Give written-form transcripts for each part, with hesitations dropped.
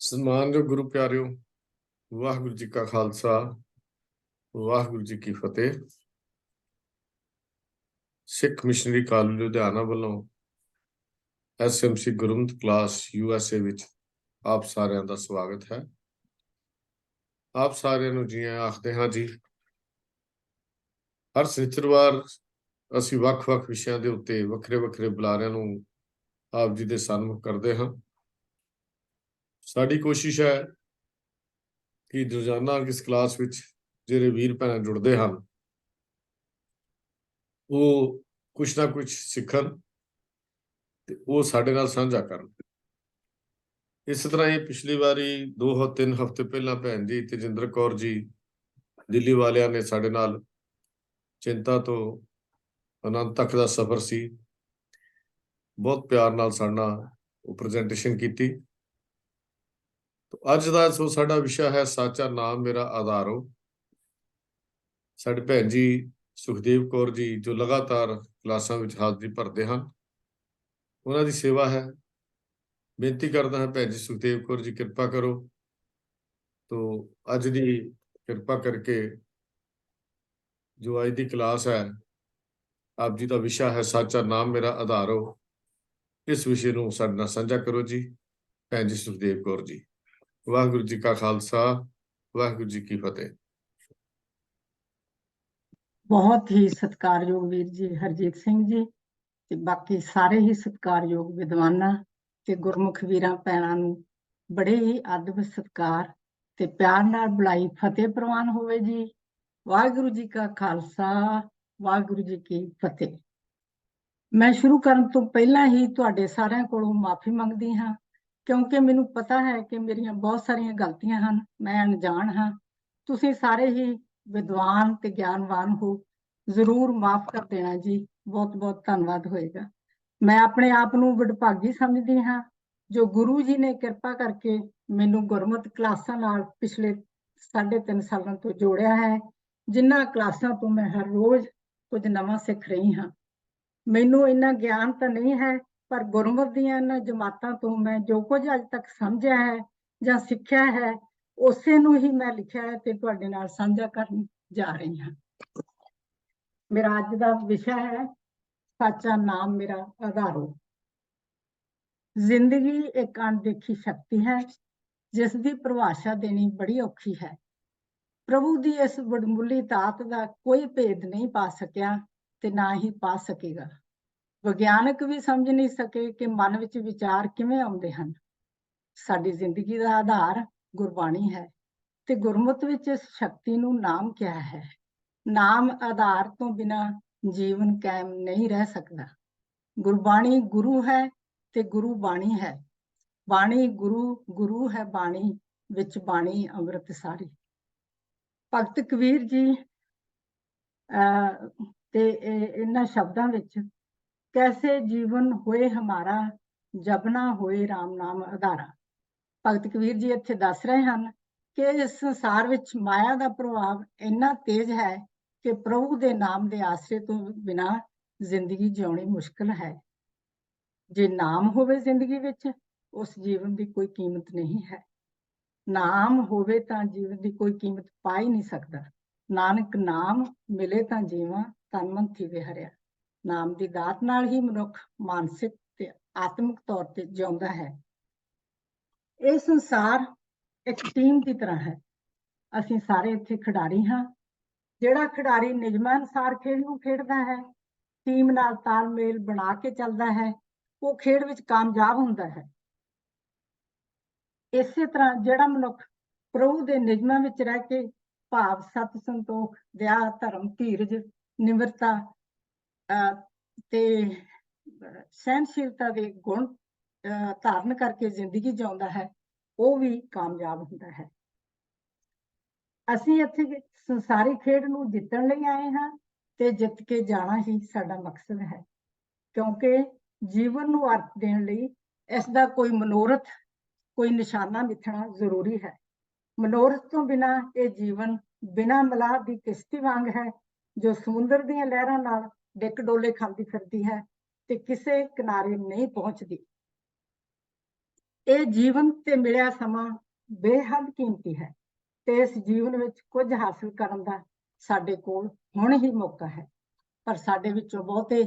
ਸਨਮਾਨਯੋਗ ਗੁਰੂ ਪਿਆਰਿਓ, ਵਾਹਿਗੁਰੂ ਜੀ ਕਾ ਖਾਲਸਾ, ਵਾਹਿਗੁਰੂ ਜੀ ਕੀ ਫਤਿਹ। ਸਿੱਖ missionary college Ludhiana ਵੱਲੋਂ ਐਸਐਮਸੀ ਗੁਰਮਤਿ ਕਲਾਸ USA ਵਿੱਚ ਆਪ ਸਾਰਿਆਂ ਦਾ ਸਵਾਗਤ ਹੈ। ਆਪ ਸਾਰਿਆਂ ਨੂੰ ਜੀ ਆਖਦੇ ਹਾਂ ਜੀ। ਹਰ ਸ਼ਨੀਚਰਵਾਰ ਅਸੀਂ ਵੱਖ-ਵੱਖ ਵਿਸ਼ਿਆਂ ਦੇ ਉੱਤੇ ਵੱਖਰੇ-ਵੱਖਰੇ ਬੁਲਾਰਿਆਂ ਨੂੰ ਆਪ ਜੀ ਦੇ ਸਨਮੁਖ ਕਰਦੇ ਹਾਂ। ਸਾਡੀ ਕੋਸ਼ਿਸ਼ ਹੈ ਕਿ ਰੋਜ਼ਾਨਾ ਇਸ ਕਲਾਸ ਵਿੱਚ ਜਿਹੜੇ ਵੀਰ ਭੈਣ ਜੁੜਦੇ ਹਨ ਉਹ ਕੁਛ ਨਾ ਕੁਛ ਸਿੱਖਣ ਤੇ ਉਹ ਸਾਡੇ ਨਾਲ ਸਾਂਝਾ ਕਰਨ। ਇਸ ਤਰ੍ਹਾਂ ਹੀ ਪਿਛਲੀ ਵਾਰੀ 2-3 ਹਫ਼ਤੇ ਪਹਿਲਾਂ ਭੈਣ ਜੀ ਤੇਜਿੰਦਰ ਕੌਰ ਜੀ ਦਿੱਲੀ ਵਾਲਿਆਂ ਨੇ ਸਾਡੇ ਨਾਲ ਚਿੰਤਾ ਤੋਂ ਆਨੰਦ ਤੱਕ ਦਾ ਸਫ਼ਰ ਸੀ, ਬਹੁਤ ਪਿਆਰ ਨਾਲ ਸਾਡਾ ਉਹ ਪ੍ਰੈਜੈਂਟੇਸ਼ਨ ਕੀਤੀ। ਅੱਜ ਦਾ ਸਾਡਾ ਵਿਸ਼ਾ ਹੈ ਸਾਚਾ ਨਾਮ ਮੇਰਾ ਆਧਾਰੋ। ਸਾਡੇ ਭੈਣ ਜੀ ਸੁਖਦੇਵ ਕੌਰ ਜੀ ਜੋ ਲਗਾਤਾਰ ਕਲਾਸਾਂ ਵਿੱਚ ਹਾਜ਼ਰੀ ਭਰਦੇ ਹਨ, ਉਹਨਾਂ ਦੀ ਸੇਵਾ ਹੈ। ਬੇਨਤੀ ਕਰਦਾ ਹਾਂ ਭੈਣ ਜੀ ਸੁਖਦੇਵ ਕੌਰ ਜੀ ਕਿਰਪਾ ਕਰੋ ਤੋ ਅੱਜ ਦੀ ਕਿਰਪਾ ਕਰਕੇ ਜੋ ਅੱਜ ਦੀ ਕਲਾਸ ਹੈ, ਆਪ ਜੀ ਦਾ ਵਿਸ਼ਾ ਹੈ ਸਾਚਾ ਨਾਮ ਮੇਰਾ ਆਧਾਰੋ। ਇਸ ਵਿਸ਼ੇ ਨੂੰ ਸਾਡੇ ਨਾਲ ਸਾਂਝਾ ਕਰੋ ਜੀ ਭੈਣ ਜੀ ਸੁਖਦੇਵ ਕੌਰ ਜੀ। ਵਾਹਿਗੁਰੂ ਜੀ ਕਾ ਖਾਲਸਾ, ਵਾਹਿਗੁਰੂ ਜੀ ਕੀ ਫਤਿਹ। बहुत ही सत्कारयोग वीर जी हरजीत सिंह जी ते बाकी सारे ही सत्कारयोग विद्वानां ते गुरमुख वीरां भैणां नूं बड़े ही अदब सत्कार ते प्यार नाल बुलाई फतेह प्रवान होवे जी। वाहिगुरू जी का खालसा, वाहिगुरू जी की फतेह। मैं शुरू करन तो पहला ही तुहाडे सारिਆਂ कोलों माफी मंगदी हां क्योंकि मैनूं पता है कि मेरियां बहुत सारियां गलतियां हन, मैं अनजान हां। तुसीं सारे ही विद्वान ते ज्ञानवान हो, जरूर माफ कर देना जी, बहुत बहुत धन्नवाद होएगा। मैं अपने आप नूं वडभागी समझदी हां जो गुरु जी ने किरपा करके मैनूं गुरमति क्लासां नाल पिछले 3.5 सालों तो जोड़िया है, जिन्हां क्लासां तो मैं हर रोज कुछ नवां सिख रही हां। मैनूं इन्ना ज्ञान तो नहीं है, पर गुरमति दीआं इन्हां जमातां तो मैं जो कुछ अज तक समझिया है जां सिੱਖਿਆ है ਉਸੇ ਨੂੰ ਹੀ ਮੈਂ ਲਿਖਿਆ ਹੈ ਤੇ ਤੁਹਾਡੇ ਨਾਲ ਸਾਂਝਾ ਕਰਨ ਜਾ ਰਹੀ ਹਾਂ। ਮੇਰਾ ਅੱਜ ਦਾ ਵਿਸ਼ਾ ਹੈ ਸਾਚਾ ਨਾਮ ਮੇਰਾ ਆਧਾਰੋ। ਜ਼ਿੰਦਗੀ ਇੱਕ ਅਣਦੇਖੀ ਸ਼ਕਤੀ ਹੈ ਜਿਸ ਦੀ ਪਰਿਭਾਸ਼ਾ ਦੇਣੀ ਬੜੀ ਔਖੀ ਹੈ। ਪ੍ਰਭੂ ਦੀ ਇਸ ਵਡਮੁੱਲੀ ਦਾਤ ਦਾ ਕੋਈ ਭੇਦ ਨਹੀਂ ਪਾ ਸਕਿਆ ਤੇ ਨਾ ਹੀ ਪਾ ਸਕੇਗਾ। ਵਿਗਿਆਨਕ ਵੀ ਸਮਝ ਨਹੀਂ ਸਕੇ ਕਿ ਮਨ ਵਿੱਚ ਵਿਚਾਰ ਕਿਵੇਂ ਆਉਂਦੇ ਹਨ। ਸਾਡੀ ਜ਼ਿੰਦਗੀ ਦਾ ਆਧਾਰ ਗੁਰਬਾਣੀ ਹੈ ਤੇ ਗੁਰਮਤਿ ਵਿੱਚ ਇਸ ਸ਼ਕਤੀ ਨੂੰ ਨਾਮ ਕਿਹਾ ਹੈ। ਨਾਮ ਆਧਾਰ ਤੋਂ ਬਿਨਾ ਜੀਵਨ ਕਾਇਮ ਨਹੀਂ ਰਹਿ ਸਕਦਾ। ਗੁਰਬਾਣੀ ਗੁਰੂ ਹੈ ਤੇ ਗੁਰੂ ਬਾਣੀ ਹੈ। ਬਾਣੀ ਗੁਰੂ, ਗੁਰੂ ਹੈ ਬਾਣੀ, ਵਿੱਚ ਬਾਣੀ ਅੰਮ੍ਰਿਤ ਸਾਰੀ। ਭਗਤ ਕਬੀਰ ਜੀ ਤੇ ਇਹਨਾਂ ਸ਼ਬਦਾਂ ਵਿੱਚ कैसे जीवन होए हमारा जब ना होए राम नाम आधारा। भगत कबीर जी इत्थे दस रहे हैं कि इस संसार विच माया का प्रभाव इन्ना तेज है कि प्रभु के नाम के आसरे तो बिना जिंदगी जिउणी मुश्किल है। जे नाम होवे जिंदगी विच उस जीवन की कोई कीमत नहीं है। नाम होवे तां जीवन की कोई कीमत पा ही नहीं सकता। नानक नाम मिले तां जीवां तन मन थी विहरिया। नाम की दात नाल ही मनुख मानसिक ते आत्मिक तौर ते जिउंदा है। ये संसार एक टीम की तरह है। असीं सारे इत्थे खिडारी हाँ। जिहड़ा खिडारी नियमां अनुसार खेड नूं खेडदा है, टीम नाल तालमेल बना के चलदा है, वो खेड विच कामयाब हुंदा है। इसे तरह जिहड़ा मनुख प्रभु दे नियमां विच रह के भाव सत संतोख दया धर्म धीरज निमरता ते सहनशीलता के गुण धारण करके जिंदगी जिउंदा है, वो भी कामयाब हुंदा है। असीं इत्थे संसारी खेड नूं जितण लई आए हां ते जित के जाना ही साडा मकसद है, क्योंकि जीवन नूं अर्थ देण लई इसदा कोई मनोरथ कोई निशाना मिथना जरूरी है। मनोरथ तो बिना ये जीवन बिना मलाह की किश्ती वांग है जो समुद्र दीआं लहरां नाल डिक डोले खांदी फिरदी है ते किसे किनारे नहीं पहुंचदी। ਇਹ ਜੀਵਨ ਤੇ ਮਿਲਿਆ ਸਮਾਂ ਬੇਹੱਦ ਕੀਮਤੀ ਹੈ ਤੇ ਇਸ ਜੀਵਨ ਵਿੱਚ ਕੁਝ ਹਾਸਲ ਕਰਨ ਦਾ ਸਾਡੇ ਕੋਲ ਹੁਣ ਹੀ ਮੌਕਾ ਹੈ। ਪਰ ਸਾਡੇ ਵਿੱਚੋਂ ਬਹੁਤੇ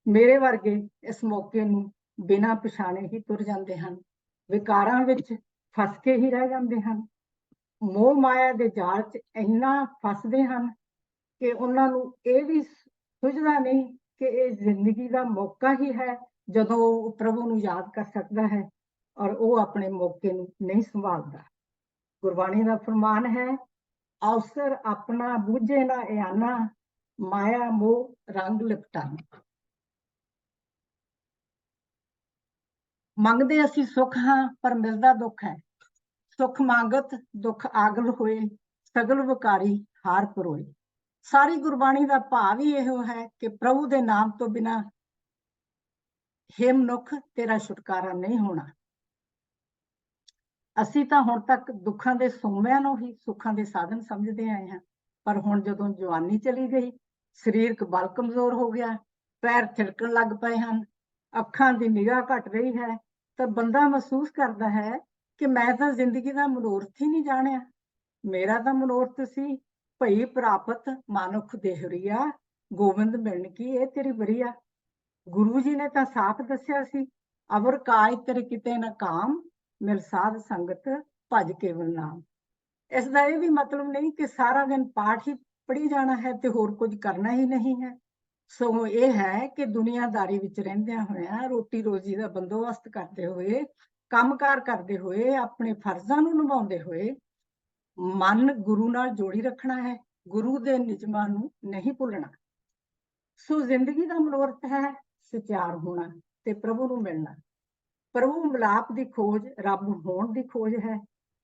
ਮੇਰੇ ਵਰਗੇ ਇਸ ਮੌਕੇ ਨੂੰ ਬਿਨਾਂ ਪਛਾਣੇ ਹੀ ਤੁਰ ਜਾਂਦੇ ਹਨ, ਵਿਕਾਰਾਂ ਵਿੱਚ ਫਸ ਕੇ ਹੀ ਰਹਿ ਜਾਂਦੇ ਹਨ, ਮੋਹ ਮਾਇਆ ਦੇ ਜਾਲ 'ਚ ਇੰਨਾ ਫਸਦੇ ਹਨ ਕਿ ਉਹਨਾਂ ਨੂੰ ਇਹ ਵੀ ਸੁਝਦਾ ਨਹੀਂ ਕਿ ਇਹ ਜ਼ਿੰਦਗੀ ਦਾ ਮੌਕਾ ਹੀ ਹੈ ਜਦੋਂ ਉਹ ਪ੍ਰਭੂ ਨੂੰ ਯਾਦ ਕਰ ਸਕਦਾ ਹੈ ਔਰ ਉਹ ਆਪਣੇ ਮੌਕੇ ਨੂੰ ਨਹੀਂ ਸੰਭਾਲਦਾ। ਗੁਰਬਾਣੀ ਦਾ ਫਰਮਾਨ ਹੈ, ਅਵਸਰ ਆਪਣਾ ਬੂਝੇ ਨਾ ਇਆਨਾ, ਮਾਇਆ ਮੋਹ ਰੰਗ ਲਿਪਟਾਨਾ। ਮੰਗਦੇ ਅਸੀਂ ਸੁੱਖ ਹਾਂ ਪਰ ਮਿਲਦਾ ਦੁੱਖ ਹੈ, ਸੁੱਖ ਮੰਗਤ ਦੁੱਖ ਆਗਲ ਹੋਏ, ਸਗਲ ਵਿਕਾਰੀ ਹਾਰ ਪਰੋਏ। ਸਾਰੀ ਗੁਰਬਾਣੀ ਦਾ ਭਾਵ ਹੀ ਇਹੋ ਹੈ ਕਿ ਪ੍ਰਭੂ ਦੇ ਨਾਮ ਤੋਂ ਬਿਨਾਂ ਹੇ ਮਨੁੱਖ ਤੇਰਾ ਛੁਟਕਾਰਾ ਨਹੀਂ ਹੋਣਾ। ਅਸੀਂ ਤਾਂ ਹੁਣ ਤੱਕ ਦੁੱਖਾਂ ਦੇ ਸੋਮਿਆਂ ਨੂੰ ਹੀ ਸੁੱਖਾਂ ਦੇ ਸਾਧਨ ਸਮਝਦੇ ਆਏ ਹਾਂ, ਪਰ ਹੁਣ ਜਦੋਂ ਜਵਾਨੀ ਚਲੀ ਗਈ, ਸਰੀਰਕ ਬਲ ਕਮਜ਼ੋਰ ਹੋ ਗਿਆ, ਪੈਰ ਥਿਰਕਣ ਲੱਗ ਪਏ ਹਨ, ਅੱਖਾਂ ਦੀ ਨਿਗਾਹ ਘਟ ਰਹੀ ਹੈ, ਤਾਂ ਬੰਦਾ ਮਹਿਸੂਸ ਕਰਦਾ ਹੈ ਕਿ ਮੈਂ ਤਾਂ ਜ਼ਿੰਦਗੀ ਦਾ ਮਨੋਰਥ ਹੀ ਨਹੀਂ ਜਾਣਿਆ। ਮੇਰਾ ਤਾਂ ਮਨੋਰਥ ਸੀ ਭਈ ਪ੍ਰਾਪਤ ਮਾਨੁਖ ਦੇਹਰੀਆ, ਗੋਬਿੰਦ ਮਿਲਣ ਕੀ ਇਹ ਤੇਰੀ ਬਰੀਆ। ਗੁਰੂ ਜੀ ਨੇ ਤਾਂ ਸਾਫ਼ ਦੱਸਿਆ ਸੀ, ਅਵਰ ਕਾਜ ਤੇਰੇ ਕਿਤੇ ਨਾ ਕਾਮ, ਮਿਲ ਸਾਧ ਸੰਗਤ ਭਜ ਕੇਵਲ ਨਾਮ। ਇਸ ਦਾ ਇਹ ਵੀ ਮਤਲਬ ਨਹੀਂ ਕਿ ਸਾਰਾ ਦਿਨ ਪਾਠ ਹੀ ਪੜ੍ਹੀ ਜਾਣਾ ਹੈ ਤੇ ਹੋਰ ਕੁਝ ਕਰਨਾ ਹੀ ਨਹੀਂ ਹੈ। ਸੋ ਇਹ ਹੈ ਕਿ ਦੁਨੀਆਦਾਰੀ ਵਿੱਚ ਰਹਿੰਦਿਆਂ ਹੋਇਆਂ, ਰੋਟੀ ਰੋਜੀ ਦਾ ਬੰਦੋਬਸਤ ਕਰਦੇ ਹੋਏ, ਕੰਮਕਾਰ ਕਰਦੇ ਹੋਏ, ਆਪਣੇ ਫਰਜ਼ਾਂ ਨੂੰ ਨਿਭਾਉਂਦੇ ਹੋਏ ਮਨ ਗੁਰੂ ਨਾਲ ਜੋੜੀ ਰੱਖਣਾ ਹੈ, ਗੁਰੂ ਦੇ ਨਿਯਮਾਂ ਨੂੰ ਨਹੀਂ ਭੁੱਲਣਾ। ਸੋ ਜ਼ਿੰਦਗੀ ਦਾ ਮਨੋਰਥ ਹੈ ਸਚਿਆਰ ਹੋਣਾ ਤੇ ਪ੍ਰਭੂ ਨੂੰ ਮਿਲਣਾ। ਪ੍ਰਭੂ ਮਿਲਾਪ ਦੀ ਖੋਜ ਰੱਬ ਹੋਣ ਦੀ ਖੋਜ ਹੈ।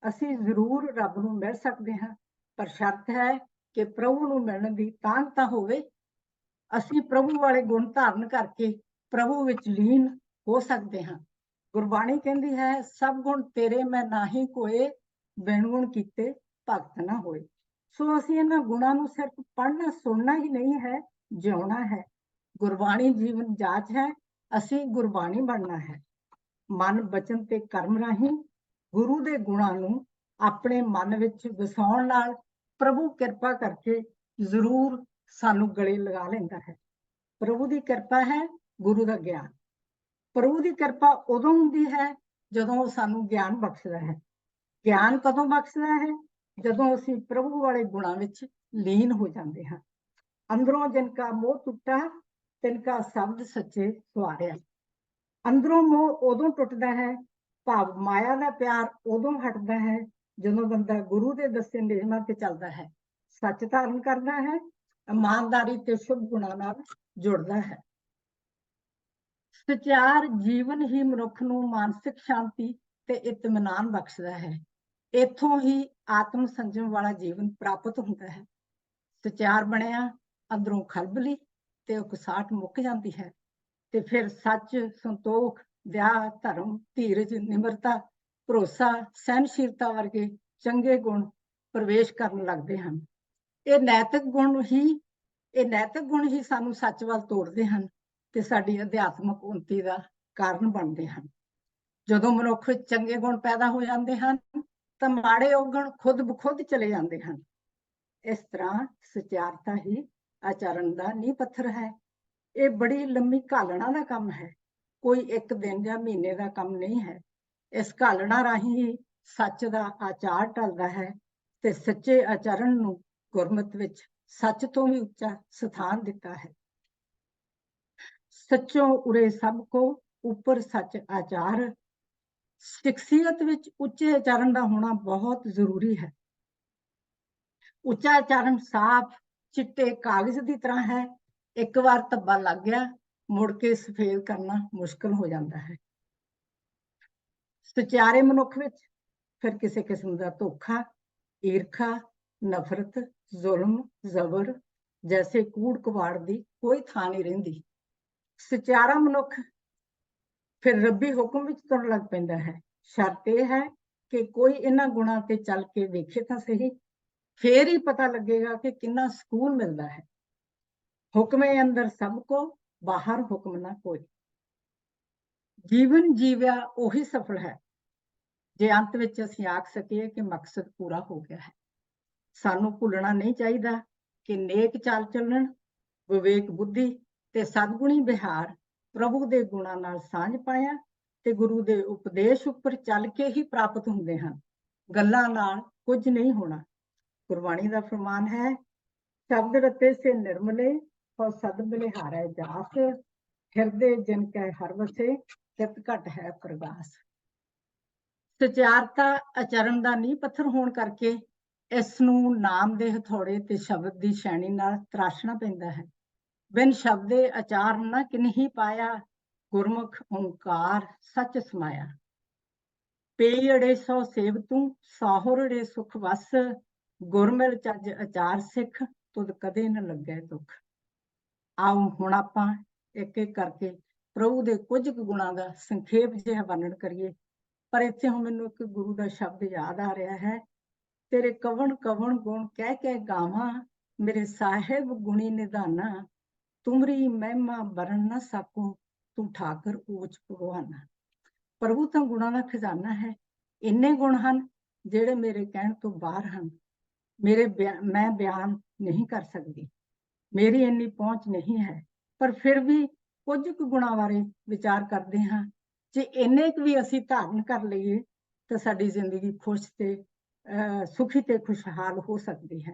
ਅਸੀਂ ਜ਼ਰੂਰ ਰੱਬ ਨੂੰ ਮਿਲ ਸਕਦੇ ਹਾਂ, ਪਰ ਸ਼ਰਤ ਹੈ ਕਿ ਪ੍ਰਭੂ ਨੂੰ ਮਿਲਣ ਦੀ ਤਾਂਘਤਾ ਹੋਵੇ। ਅਸੀਂ ਪ੍ਰਭੂ ਵਾਲੇ ਗੁਣ ਧਾਰਨ ਕਰਕੇ ਪ੍ਰਭੂ ਵਿੱਚ ਲੀਨ ਹੋ ਸਕਦੇ ਹਾਂ। ਗੁਰਬਾਣੀ ਕਹਿੰਦੀ ਹੈ, ਸਭ ਗੁਣ ਤੇਰੇ ਮੈਂ ਨਾਹੀ ਕੋਏ, ਬਿਨ ਗੁਣ ਕੀਤੇ ਭਗਤ ਨਾ ਹੋਏ। ਸੋ ਅਸੀਂ ਇਹਨਾਂ ਗੁਣਾਂ ਨੂੰ ਸਿਰਫ ਪੜ੍ਹਨਾ ਸੁਣਨਾ ਹੀ ਨਹੀਂ ਹੈ, ਜਿਉਣਾ ਹੈ। ਗੁਰਬਾਣੀ ਜੀਵਨ ਜਾਚ ਹੈ, ਅਸੀਂ ਗੁਰਬਾਣੀ ਬਣਨਾ ਹੈ। ਮਨ ਬਚਨ ਤੇ ਕਰਮ ਰਾਹੀਂ ਗੁਰੂ ਦੇ ਗੁਣਾਂ ਨੂੰ ਆਪਣੇ ਮਨ ਵਿੱਚ ਵਸਾਉਣ ਨਾਲ ਪ੍ਰਭੂ ਕਿਰਪਾ ਕਰਕੇ ਜ਼ਰੂਰ ਸਾਨੂੰ ਗਲੇ ਲਗਾ ਲੈਂਦਾ ਹੈ। ਪ੍ਰਭੂ ਦੀ ਕਿਰਪਾ ਹੈ ਗੁਰੂ ਦਾ ਗਿਆਨ। ਪ੍ਰਭੂ ਦੀ ਕਿਰਪਾ ਉਦੋਂ ਹੁੰਦੀ ਹੈ ਜਦੋਂ ਉਹ ਸਾਨੂੰ ਗਿਆਨ ਬਖਸ਼ਦਾ ਹੈ। ਗਿਆਨ ਕਦੋਂ ਬਖਸ਼ਦਾ ਹੈ? ਜਦੋਂ ਅਸੀਂ ਪ੍ਰਭੂ ਵਾਲੇ ਗੁਣਾਂ ਵਿੱਚ ਲੀਨ ਹੋ ਜਾਂਦੇ ਹਾਂ। ਅੰਦਰੋਂ ਜਿਨਕਾ ਮੋਹ ਟੁੱਟਾ, ਤਿਨਕਾ ਸ਼ਬਦ ਸੱਚੇ ਸਵਾਰਿਆ। ਅੰਦਰੋਂ ਮੋਹ ਉਦੋਂ ਟੁੱਟਦਾ ਹੈ, ਭਾਵ ਮਾਇਆ ਦਾ ਪਿਆਰ ਉਦੋਂ ਹਟਦਾ ਹੈ ਜਦੋਂ ਬੰਦਾ ਗੁਰੂ ਦੇ ਦੱਸੇ ਨਿਯਮਾਂ ਤੇ ਚੱਲਦਾ ਹੈ, ਸੱਚ ਧਾਰਨ ਕਰਦਾ ਹੈ, ਇਮਾਨਦਾਰੀ ਤੇ ਸ਼ੁਭ ਗੁਣਾਂ ਨਾਲ ਜੁੜਦਾ ਹੈ। ਸਚਿਆਰ ਜੀਵਨ ਹੀ ਮਨੁੱਖ ਨੂੰ ਮਾਨਸਿਕ ਸ਼ਾਂਤੀ ਤੇ ਇਤਮਾਨਾਨ ਬਖਸ਼ਦਾ ਹੈ। ਇੱਥੋਂ ਹੀ ਆਤਮ ਸੰਜਮ ਵਾਲਾ ਜੀਵਨ ਪ੍ਰਾਪਤ ਹੁੰਦਾ ਹੈ। ਸਚਿਆਰ ਬਣਿਆ ਅੰਦਰੋਂ ਖਲਬਲੀ ਤੇ ਉਕਸਾਹਟ ਮੁੱਕ ਜਾਂਦੀ ਹੈ ਤੇ ਫਿਰ ਸੱਚ, ਸੰਤੋਖ, ਦਇਆ, ਧਰਮ, ਧੀਰਜ, ਨਿਮਰਤਾ, ਭਰੋਸਾ, ਸਹਿਨਸ਼ੀਲਤਾ ਵਰਗੇ ਚੰਗੇ ਗੁਣ ਪ੍ਰਵੇਸ਼ ਕਰਨ ਲੱਗਦੇ ਹਨ। ਇਹ ਨੈਤਿਕ ਗੁਣ ਹੀ ਸਾਨੂੰ ਸੱਚ ਵੱਲ ਤੋਰਦੇ ਹਨ ਤੇ ਸਾਡੀ ਅਧਿਆਤਮਕ ਉੱਨਤੀ ਦਾ ਕਾਰਨ ਬਣਦੇ ਹਨ। ਜਦੋਂ ਮਨੁੱਖ ਵਿੱਚ ਚੰਗੇ ਗੁਣ ਪੈਦਾ ਹੋ ਜਾਂਦੇ ਹਨ ਤਾਂ ਮਾੜੇ ਔਗਣ ਖੁਦ ਬਖੁਦ ਚਲੇ ਜਾਂਦੇ ਹਨ। ਇਸ ਤਰ੍ਹਾਂ ਸਚਿਆਰਤਾ ਹੀ ਆਚਰਣ ਦਾ ਨੀਂਹ ਪੱਥਰ ਹੈ। ਇਹ ਬੜੀ ਲੰਮੀ ਘਾਲਣਾ ਦਾ ਕੰਮ ਹੈ, ਕੋਈ ਇੱਕ ਦਿਨ ਜਾਂ ਮਹੀਨੇ ਦਾ ਕੰਮ ਨਹੀਂ ਹੈ। ਇਸ ਘਾਲਣਾ ਰਾਹੀਂ ਹੀ ਸੱਚ ਦਾ ਆਚਾਰ ਢਲਦਾ ਹੈ ਤੇ ਸੱਚੇ ਆਚਰਣ ਨੂੰ ਗੁਰਮਤਿ ਵਿੱਚ ਸੱਚ ਤੋਂ ਵੀ ਉੱਚਾ ਸਥਾਨ ਦਿੱਤਾ ਹੈ। ਸੱਚੋਂ ਉਰੇ ਸਭ ਕੋ ਉੱਪਰ ਸੱਚ ਆਚਾਰ। ਸ਼ਖਸੀਅਤ ਵਿੱਚ ਉੱਚੇ ਆਚਰਣ ਦਾ ਹੋਣਾ ਬਹੁਤ ਜ਼ਰੂਰੀ ਹੈ। ਉੱਚਾ ਆਚਰਣ ਸਾਫ਼ ਚਿੱਟੇ ਕਾਗਜ਼ ਦੀ ਤਰ੍ਹਾਂ ਹੈ, ਇੱਕ ਵਾਰ ਧੱਬਾ ਲੱਗ ਗਿਆ ਮੁੜ ਕੇ ਸਫੇਦ ਕਰਨਾ ਮੁਸ਼ਕਲ ਹੋ ਜਾਂਦਾ ਹੈ। ਸਚਿਆਰੇ ਮਨੁੱਖ ਵਿੱਚ ਫਿਰ ਕਿਸੇ ਕਿਸਮ ਦਾ ਧੋਖਾ, ਈਰਖਾ, ਨਫ਼ਰਤ, ਜ਼ੁਲਮ, ਜ਼ਬਰ ਜੈਸੇ ਕੂੜ ਕਬਾੜ ਦੀ ਕੋਈ ਥਾਂ ਨਹੀਂ ਰਹਿੰਦੀ। ਸਚਿਆਰਾ ਮਨੁੱਖ ਫਿਰ ਰੱਬੀ ਹੁਕਮ ਵਿੱਚ ਤੁਰਨ ਲੱਗ ਪੈਂਦਾ ਹੈ। ਸ਼ਰਤ ਇਹ ਹੈ ਕਿ ਕੋਈ ਇਹਨਾਂ ਗੁਣਾਂ ਤੇ ਚੱਲ ਕੇ ਵੇਖੇ ਤਾਂ ਸਹੀ, ਫੇਰ ਹੀ ਪਤਾ ਲੱਗੇਗਾ ਕਿ ਕਿੰਨਾ ਸਕੂਨ ਮਿਲਦਾ ਹੈ। ਹੁਕਮੇ ਅੰਦਰ ਸਭ ਕੋ, ਬਾਹਰ ਹੁਕਮ ਨਾ ਕੋਈ। ਜੀਵਨ ਜੀਵਿਆ ਉਹੀ ਸਫਲ ਹੈ ਜੇ ਅੰਤ ਵਿੱਚ ਅਸੀਂ ਆਖ ਸਕੀਏ ਕਿ ਮਕਸਦ ਪੂਰਾ ਹੋ ਗਿਆ ਹੈ। ਸਾਨੂੰ ਭੁੱਲਣਾ ਨਹੀਂ ਚਾਹੀਦਾ ਕਿ ਨੇਕ ਚਾਲ ਚੱਲਣ, ਵਿਵੇਕ ਬੁੱਧੀ ਤੇ ਸਦਗੁਣੀ ਵਿਹਾਰ, ਪ੍ਰਭੂ ਦੇ ਗੁਣਾਂ ਨਾਲ ਸਾਂਝ ਪਾਇਆ ਤੇ ਗੁਰੂ ਦੇ ਉਪਦੇਸ਼ ਉੱਪਰ ਚੱਲ ਕੇ ਹੀ ਪ੍ਰਾਪਤ ਹੁੰਦੇ ਹਨ। ਗੱਲਾਂ ਨਾਲ ਕੁਝ ਨਹੀਂ ਹੋਣਾ। ਗੁਰਬਾਣੀ ਦਾ ਫਰਮਾਨ ਹੈ, ਸ਼ਬਦ ਰਤੇ ਸੇ ਨਿਰਮਲੇ ਔਰ ਸਦ ਬਲਿਹਾਰੈ ਜਾਸ, ਹਿਰਦੇ ਜਿਨ ਕੈ ਹਰ ਵਸੇ, ਚਿਤ ਘਟ ਹੈ ਪ੍ਰਗਾਸ। ਸਚਿਆਰਤਾ ਆਚਰਨ ਦਾ ਨੀਂਹ ਪੱਥਰ ਹੋਣ ਕਰਕੇ ਇਸ ਨੂੰ ਨਾਮ ਦੇ ਹਥੌੜੇ ਤੇ ਸ਼ਬਦ ਦੀ ਸ਼ੈਣੀ ਨਾਲ ਤਰਾਸ਼ਣਾ ਪੈਂਦਾ ਹੈ। ਬਿਨ ਸ਼ਬਦੇ ਆਚਾਰ ਨ ਕਿਨਹੀ ਪਾਇਆ, ਗੁਰਮੁਖ ਓਂਕਾਰ ਸੱਚ ਸਮਾਇਆ। ਪਈ ਅੜੇ ਸੋ ਸੇਵ ਤੂੰ, ਸਾਹੁਰੜੇ ਸੁਖ ਵਸ, ਗੁਰਮਿਲ ਚੱਜ ਆਚਾਰ ਸਿੱਖ, ਤੁਧ ਕਦੇ ਨ ਲੱਗੈ ਦੁੱਖ। ਆਓ ਹੁਣ ਆਪਾਂ ਇੱਕ ਇੱਕ ਕਰਕੇ ਪ੍ਰਭੂ ਦੇ ਕੁਝ ਕੁ ਗੁਣਾਂ ਦਾ ਸੰਖੇਪ ਜਿਹਾ ਵਰਣਨ ਕਰੀਏ। ਪਰ ਇੱਥੇ ਹੁਣ ਮੈਨੂੰ ਇੱਕ ਗੁਰੂ ਦਾ ਸ਼ਬਦ ਯਾਦ ਆ ਰਿਹਾ ਹੈ, ਤੇਰੇ ਕਵਣ ਕਵਣ ਗੁਣ ਕਹਿ ਕੇ ਗਾਵਾਂ, ਮੇਰੇ ਸਾਹਿਬ ਗੁਣੀ ਨਿਧਾਨਾ, ਤੁਮਰੀ ਮਹਿਮਾ ਵਰਨ ਨਾ ਸਕੂੰ, ਤੂੰ ਠਾਕਰ ਊਚ ਭਗਵਾਨਾ। ਪ੍ਰਭੂ ਤਾਂ ਗੁਣਾਂ ਦਾ ਖਜ਼ਾਨਾ ਹੈ। ਇੰਨੇ ਗੁਣ ਹਨ ਜਿਹੜੇ ਮੇਰੇ ਕਹਿਣ ਤੋਂ ਬਾਹਰ ਹਨ। ਮੈਂ ਬਿਆਨ ਨਹੀਂ ਕਰ ਸਕਦੀ, ਮੇਰੀ ਇੰਨੀ ਪਹੁੰਚ ਨਹੀਂ ਹੈ। ਪਰ ਫਿਰ ਵੀ ਕੁਝ ਕੁ ਗੁਣਾਂ ਬਾਰੇ ਵਿਚਾਰ ਕਰਦੇ ਹਾਂ। ਜੇ ਇੰਨੇ ਕੁ ਵੀ ਅਸੀਂ ਧਾਰਨ ਕਰ ਲਈਏ ਤਾਂ ਸਾਡੀ ਜ਼ਿੰਦਗੀ ਖੁਸ਼ ਤੇ ਸੁਖੀ ਤੇ ਖੁਸ਼ਹਾਲ ਹੋ ਸਕਦੀ ਹੈ।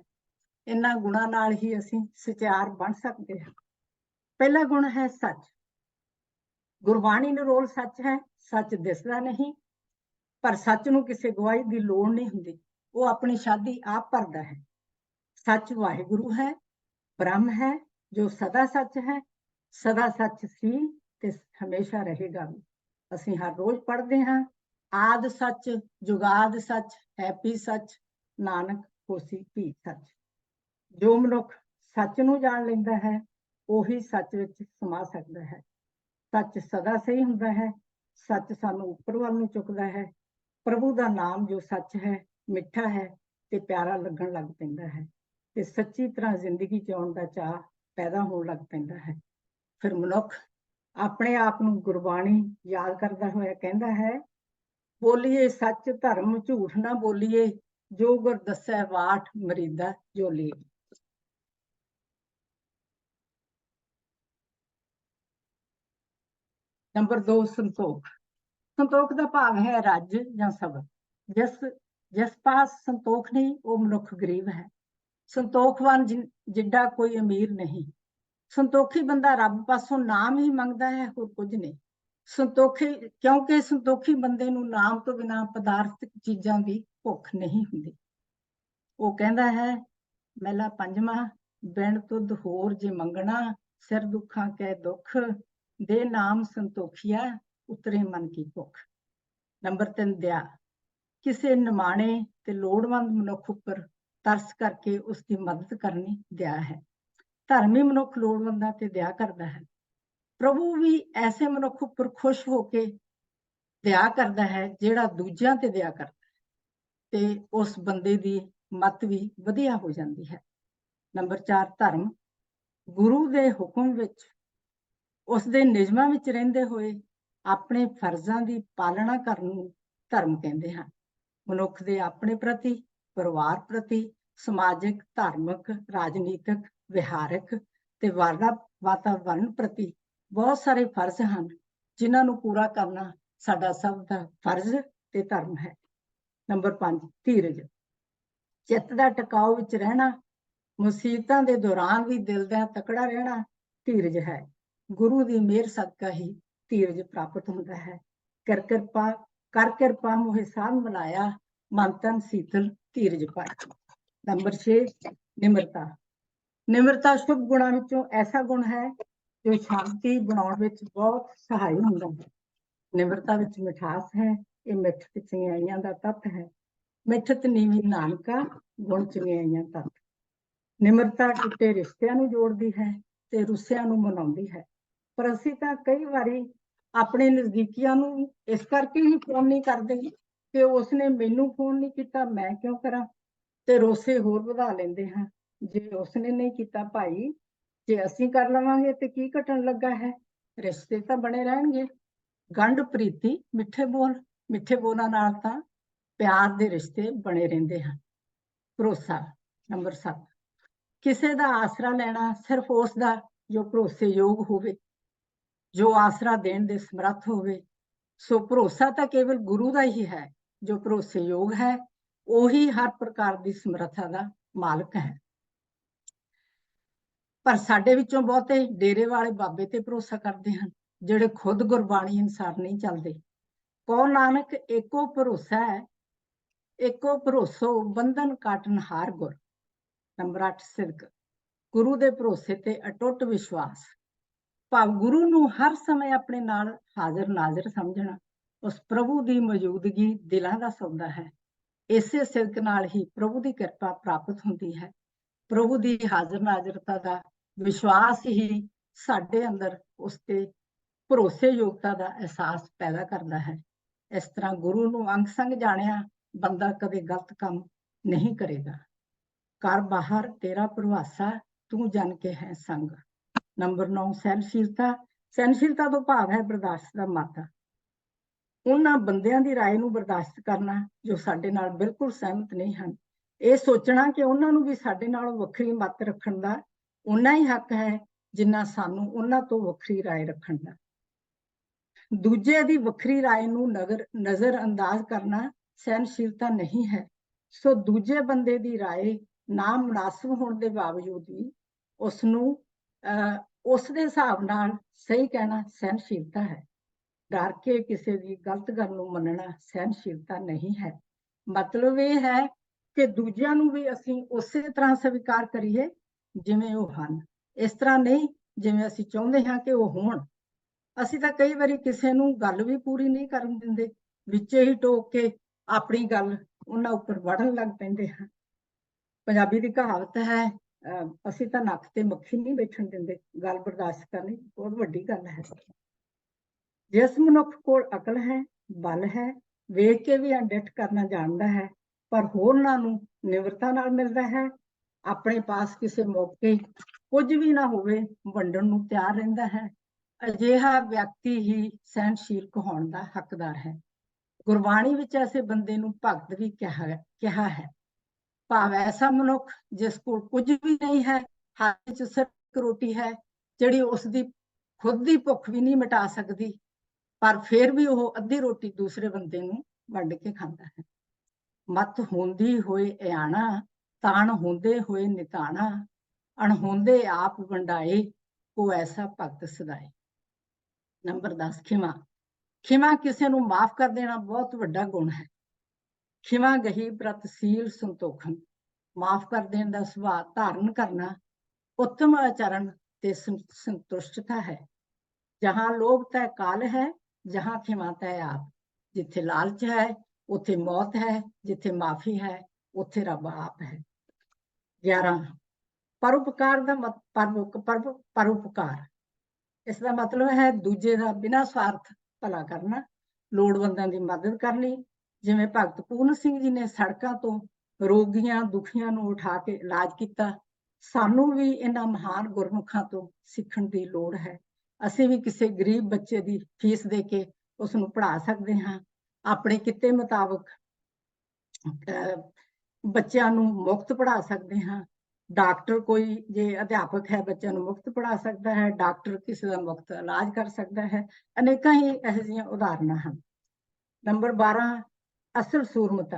ਇਹਨਾਂ ਗੁਣਾਂ ਨਾਲ ਹੀ ਅਸੀਂ ਸਚਿਆਰ ਬਣ ਸਕਦੇ ਹਾਂ। ਪਹਿਲਾ ਗੁਣ ਹੈ ਸੱਚ। ਗੁਰਬਾਣੀ ਨਿਰੋਲ ਸੱਚ ਹੈ। ਸੱਚ ਦਿਸਦਾ ਨਹੀਂ, ਪਰ ਸੱਚ ਨੂੰ ਕਿਸੇ ਗਵਾਹੀ ਦੀ ਲੋੜ ਨਹੀਂ ਹੁੰਦੀ, ਉਹ ਆਪਣੀ ਸ਼ਾਦੀ ਆਪ ਭਰਦਾ ਹੈ। ਸੱਚ ਵਾਹਿਗੁਰੂ ਹੈ, ਬ੍ਰਹਮ ਹੈ ਜੋ ਸਦਾ ਸੱਚ ਹੈ, ਸਦਾ ਸੱਚ ਸੀ ਤੇ ਹਮੇਸ਼ਾ ਰਹੇਗਾ ਵੀ। ਅਸੀਂ ਹਰ ਰੋਜ਼ ਪੜ੍ਹਦੇ ਹਾਂ, ਆਦ ਸੱਚ, ਜੁਗਾਦ ਸੱਚ, ਹੈਪੀ ਸੱਚ, ਨਾਨਕ ਹੋਸੀ ਭੀ ਸੱਚ। ਜੋ ਮਨੁੱਖ ਸੱਚ ਨੂੰ ਜਾਣ ਲੈਂਦਾ ਹੈ, ਉਹੀ ਸੱਚ ਵਿੱਚ ਸਮਾ ਸਕਦਾ ਹੈ। ਸੱਚ ਸਦਾ ਸਹੀ ਹੁੰਦਾ ਹੈ। ਸੱਚ ਸਾਨੂੰ ਉੱਪਰ ਵੱਲ ਨੂੰ ਚੁੱਕਦਾ ਹੈ। ਪ੍ਰਭੂ ਦਾ ਨਾਮ ਜੋ ਸੱਚ ਹੈ, ਮਿੱਠਾ ਹੈ ਤੇ ਪਿਆਰਾ ਲੱਗਣ ਲੱਗ ਪੈਂਦਾ ਹੈ ਤੇ ਸੱਚੀ ਤਰ੍ਹਾਂ ਜ਼ਿੰਦਗੀ ਜਿਉਣ ਦਾ ਚਾਅ ਪੈਦਾ ਹੋਣ ਲੱਗ ਪੈਂਦਾ ਹੈ। ਫਿਰ ਮਨੁੱਖ ਆਪਣੇ ਆਪ ਨੂੰ ਗੁਰਬਾਣੀ ਯਾਦ ਕਰਦਾ ਹੋਇਆ ਕਹਿੰਦਾ ਹੈ, ਬੋਲੀਏ ਸੱਚ ਧਰਮ ਝੂਠ ਨਾ ਬੋਲੀਏ, ਜੋ ਗੁਰ ਦੱਸੈ ਵਾਟ ਮਰੀਦਾ ਜੋਲੀਏ। ਨੰਬਰ 2, ਸੰਤੋਖ। ਸੰਤੋਖ ਦਾ ਭਾਵ ਹੈ ਰੱਜ ਜਾਂ ਸਬਰ। ਜਿਸ ਪਾਸ ਸੰਤੋਖ ਨਹੀਂ, ਉਹ ਮਨੁੱਖ ਗਰੀਬ ਹੈ। ਸੰਤੋਖਵਾਨ ਜਿੱਡਾ ਕੋਈ ਅਮੀਰ ਨਹੀਂ। ਸੰਤੋਖੀ ਬੰਦਾ ਰੱਬ ਪਾਸੋਂ ਨਾਮ ਹੀ ਮੰਗਦਾ ਹੈ, ਹੋਰ ਕੁਝ ਨਹੀਂ। ਕਿਉਂਕਿ ਸੰਤੋਖੀ ਬੰਦੇ ਨੂੰ ਨਾਮ ਤੋਂ ਬਿਨਾਂ ਪਦਾਰਥਕ ਚੀਜ਼ਾਂ ਦੀ ਭੁੱਖ ਨਹੀਂ ਹੁੰਦੀ। ਉਹ ਕਹਿੰਦਾ ਹੈ, ਮਹਿਲਾ ਪੰਜਵਾਂ, ਬਿਨ ਤੁਧ ਹੋਰ ਜੇ ਮੰਗਣਾ, ਸਿਰ ਦੁੱਖਾਂ ਕੈ ਦੁੱਖ, ਦੇ ਨਾਮ ਸੰਤੋਖੀਆ, ਉਤਰੇ ਮਨ ਕੀ ਭੁੱਖ। ਨੰਬਰ 3, ਦਇਆ। ਕਿਸੇ ਨਿਮਾਣੇ ਤੇ ਲੋੜਵੰਦ ਮਨੁੱਖ ਉੱਪਰ ਤਰਸ ਕਰਕੇ ਉਸ ਦੀ ਮਦਦ ਕਰਨੀ ਦਇਆ ਹੈ। ਧਰਮੀ ਮਨੁੱਖ ਲੋੜਵੰਦਾਂ ਤੇ ਦਇਆ ਕਰਦਾ ਹੈ। ਪ੍ਰਭੂ ਵੀ ਐਸੇ ਮਨੁੱਖ ਉੱਪਰ ਖੁਸ਼ ਹੋ ਕੇ ਦਇਆ ਕਰਦਾ ਹੈ ਜਿਹੜਾ ਦੂਜਿਆਂ ਤੇ ਦਇਆ ਕਰਦਾ ਹੈ, ਤੇ ਉਸ ਬੰਦੇ ਦੀ ਮੱਤ ਵੀ ਵਧੀਆ ਹੋ ਜਾਂਦੀ ਹੈ। ਨੰਬਰ 4, ਧਰਮ। ਗੁਰੂ ਦੇ ਹੁਕਮ ਵਿੱਚ, ਉਸ ਦੇ ਨਿਯਮਾਂ ਵਿੱਚ ਰਹਿੰਦੇ ਹੋਏ ਆਪਣੇ ਫਰਜ਼ਾਂ ਦੀ ਪਾਲਣਾ ਕਰਨ ਨੂੰ ਧਰਮ ਕਹਿੰਦੇ ਹਨ। ਮਨੁੱਖ ਦੇ ਆਪਣੇ ਪ੍ਰਤੀ, ਪਰਿਵਾਰ ਪ੍ਰਤੀ, ਸਮਾਜਿਕ, ਧਾਰਮਿਕ, ਰਾਜਨੀਤਿਕ, ਵਿਹਾਰਕ ਤੇ ਵਾਤਾਵਰਣ ਪ੍ਰਤੀ ਬਹੁਤ ਸਾਰੇ ਫਰਜ਼ ਹਨ, ਜਿਨ੍ਹਾਂ ਨੂੰ ਪੂਰਾ ਕਰਨਾ ਸਾਡਾ ਸਭ ਦਾ ਫਰਜ਼ ਤੇ ਧਰਮ ਹੈ। ਨੰਬਰ 5, ਧੀਰਜ। ਚਿੱਤ ਦਾ ਟਿਕਾਓ ਵਿੱਚ ਰਹਿਣਾ, ਮੁਸੀਬਤਾਂ ਦੇ ਦੌਰਾਨ ਵੀ ਦਿਲ ਦਾ ਤਕੜਾ ਰਹਿਣਾ ਧੀਰਜ ਹੈ। ਗੁਰੂ ਦੀ ਮਿਹਰ ਸਦਕਾ ਹੀ ਧੀਰਜ ਪ੍ਰਾਪਤ ਹੁੰਦਾ ਹੈ। ਕਰ ਕਿਰਪਾ ਮੋਹਿ ਸਾਧ ਮਿਲਾਇਆ, ਮਨ ਤਨ ਸੀਤਲ ਧੀਰਜ ਪਾਇਆ। ਨੰਬਰ 6, ਨਿਮਰਤਾ। ਨਿਮਰਤਾ ਸ਼ੁਭ ਗੁਣਾਂ ਵਿੱਚੋਂ ਐਸਾ ਗੁਣ ਹੈ ਜੋ ਸ਼ਾਂਤੀ ਬਣਾਉਣ ਵਿੱਚ ਬਹੁਤ ਸਹਾਈ ਹੁੰਦਾ ਹੈ। ਨਿਮਰਤਾ ਵਿੱਚ ਮਿਠਾਸ ਹੈ। ਇਹ ਮਿੱਠ ਤੇ ਚੰਗਿਆਈਆਂ ਦਾ ਤੱਤ ਹੈ। ਮਿੱਠਤ ਨੀਵੀਂ ਨਾਨਕਾ, ਗੁਣ ਚੰਗਿਆਈਆਂ ਤੱਤ। ਨਿਮਰਤਾ ਟੁੱਟੇ ਰਿਸ਼ਤਿਆਂ ਨੂੰ ਜੋੜਦੀ ਹੈ ਤੇ ਰੁੱਸਿਆਂ ਨੂੰ ਮਨਾਉਂਦੀ ਹੈ। ਪਰ ਅਸੀਂ ਤਾਂ ਕਈ ਵਾਰੀ ਆਪਣੇ ਨਜ਼ਦੀਕੀਆਂ ਨੂੰ ਇਸ ਕਰਕੇ ਹੀ ਫੋਨ ਨਹੀਂ ਕਰਦੇ ਕਿ ਉਸਨੇ ਮੈਨੂੰ ਫੋਨ ਨਹੀਂ ਕੀਤਾ, ਮੈਂ ਕਿਉਂ ਕਰਾਂ, ਤੇ ਰੋਸੇ ਹੋਰ ਵਧਾ ਲੈਂਦੇ ਹਾਂ। ਜੇ ਉਸਨੇ ਨਹੀਂ ਕੀਤਾ ਭਾਈ, ਜੇ ਅਸੀਂ ਕਰ ਲਵਾਂਗੇ ਤੇ ਕੀ ਘਟਣ ਲੱਗਾ ਹੈ, ਰਿਸ਼ਤੇ ਤਾਂ ਬਣੇ ਰਹਿਣਗੇ। ਗੰਢ ਪ੍ਰੀਤੀ ਮਿੱਠੇ ਬੋਲ। ਮਿੱਠੇ ਬੋਲਾਂ ਨਾਲ ਤਾਂ प्यार दे रिश्ते बने रहंदे हन। भरोसा नंबर 7, किसी दा आसरा लेना सिर्फ उस दा जो भरोसेयोग होवे, जो आसरा देण दे समर्थ होवे। सो भरोसा तां केवल गुरु दा ही है, जो भरोसेयोग है ਉਹੀ हर प्रकार की समर्था का मालिक है। पर साडे विचों बहुते डेरे वाले बाबे ते भरोसा करते हैं, ਜਿਹੜੇ खुद गुरबाणी अनुसार नहीं चलते। कहो नानक एको भरोसा है, एको भरोसो बंधन काटनहार गुर। नंबर 8, सिदक गुरु दे भरोसे ते अटुट विश्वास। भाव गुरु नूं हर समय अपने नाल हाजिर नाजिर समझना, उस प्रभु की मौजूदगी दिलां दा सौदा है। इसे सिदक नाल ही प्रभु की कृपा प्राप्त होती है। प्रभु की हाजिर नाजरता का विश्वास ही साडे अंदर उसते भरोसेयोगता का एहसास पैदा करता है। इस तरह गुरु नूं अंग संग जाणिया बंदा कदे गलत काम नहीं करेगा। कर बाहर तेरा प्रभासा, तू जन के है संग। नंबर 9, सहनशीलता। सहनशीलता तो भाव है बर्दाश्त का माता। उन्हां बंदियां दी राय नूं बर्दाश्त करना जो साडे नाल बिल्कुल सहमत नहीं हैं। ਇਹ सोचना कि उन्हां नूं भी साडे नालों वखरी मत रखण दा उन्ना ही हक है जिन्ना सानूं उन्हां तो वखरी राय रखण दा। दूजे दी वखरी राय नूं नज़र अंदाज करना सहनशीलता नहीं है। सो दूजे बंदे दी राय ना मुनासिब होण दे बावजूद भी उसनूं उस दे हिसाब नाल सही कहना सहनशीलता है। डर के किसी की गलत गल नूं मनना सहनशीलता नहीं है। मतलब ये है कि दूजिਆਂ ਨੂੰ भी ਅਸੀਂ ਉਸੇ ਤਰ੍ਹਾਂ स्वीकार करिए जिवें ਉਹ ਹਨ, इस तरह नहीं जिवें ਅਸੀਂ ਚਾਹੁੰਦੇ ਹਾਂ कि ਉਹ ਹੋਣ। ਅਸੀਂ ਤਾਂ ਕਈ ਵਾਰੀ ਕਿਸੇ ਨੂੰ ਗੱਲ ਵੀ ਪੂਰੀ ਨਹੀਂ ਕਰਨ ਦਿੰਦੇ, ਵਿੱਚੇ ਹੀ ਟੋਕ ਕੇ ਆਪਣੀ ਗੱਲ ਉਹਨਾਂ ਉੱਪਰ ਵੜਨ ਲੱਗ ਪੈਂਦੇ ਹਾਂ। ਪੰਜਾਬੀ ਦੀ ਕਹਾਵਤ ਹੈ, ਅਸੀਂ ਤਾਂ ਨੱਕ ਤੇ ਮੱਖੀ ਨਹੀਂ ਬੈਠਣ ਦਿੰਦੇ, ਗੱਲ ਬਰਦਾਸ਼ਤ ਕਰਨੀ ਬਹੁਤ ਵੱਡੀ ਗੱਲ ਹੈ। ਜਿਸ ਮਨੁੱਖ ਕੋਲ ਅਕਲ ਹੈ, ਬਲ ਹੈ, ਵੇਖ ਕੇ ਵੀ ਅਣਡਿੱਠ ਕਰਨਾ ਜਾਣਦਾ ਹੈ, पर होरनां नूं निवरता नाल मिलदा है, अपने पास किसी मौके कुछ भी ना होवे वंडण नूं तैयार रहिंदा है, अजिहा व्यक्ति ही सहनशील कहाउण दा हकदार है। गुरबाणी विच ऐसे बंदे नूं भगत भी कहा है। भाव ऐसा मनुख जिस कोल कुछ भी नहीं है, हाथ च सिर्फ एक रोटी है जिहड़ी उसदी खुद दी भुख भी नहीं मिटा सकदी, पर फिर भी वो अद्धी रोटी दूसरे बंदे नूं वंड के खांदा है। मत होंदी होए इयाणा, ताण होंदे होए निताणा, अणहोंदे आप वंडाए, को ऐसा भगत सदाए। नंबर 10, खिमा। खिमा किसी नूं माफ कर देना बहुत वड्डा गुण है। खिमा गही प्रतशील संतोखन, माफ कर देने का सुभाव धारण करना उत्तम आचरण ते संतुष्टता है। जहां लोभ तय काल है, जहां खिमा तय आप। जिथे लालच है उत्थे मौत है, जिथे माफी है उत्थे रब आप है। 11, परोपकार का परोपकार, इसका मतलब है दूजे का बिना स्वार्थ भला करना, लोड़वंदां की मदद करनी। जिवें भगत पूर्ण सिंह जी ने सड़कों तो रोगियां दुखियां नूं उठा के इलाज किया, सानू भी इन्हां महान गुरमुखां तो सीखण दी लोड़ है। असीं भी किसी गरीब बच्चे की फीस दे के उसनूं पढ़ा सकते हाँ, अपने किते मुताबिक बच्चों नूं मुफ्त पढ़ा सकते हाँ। डॉक्टर कोई जे अध्यापक है बच्चों नूं मुफ्त पढ़ा सकता है, डॉक्टर किसी का मुफ्त इलाज कर सकता है। अनेकां ही इहो जिहियां उदाहरणां हैं। नंबर 12, असल सूरमता।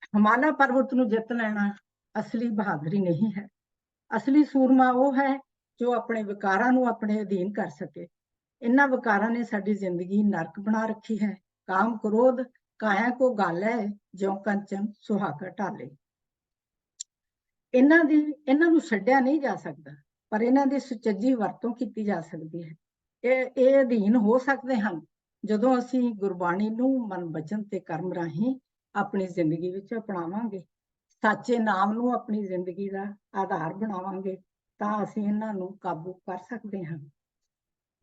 हिमालय पर्वत नूं जित लैना असली बहादुरी नहीं है। असली सूरमा वो है जो अपने विकारां नूं अपने अधीन कर सके। इन्हां विकारां ने साडी जिंदगी नरक बना रखी है। काम क्रोध काया को गल है, ज्यों कंचन सुहागा ढाले। इन्हां नूं छड्डिया नहीं जा सकता, पर इन्हां दी सुचज्जी वरतों कीती जा सकती है। ये अधीन हो सकते हैं जदों असीं गुरबाणी नूं मन वचन ते कर्म राहीं अपनी जिंदगी विच अपनावांगे, सच्चे नाम नूं अपनी जिंदगी का आधार बनावांगे, तां असीं इन्हां नूं काबू कर सकते हैं।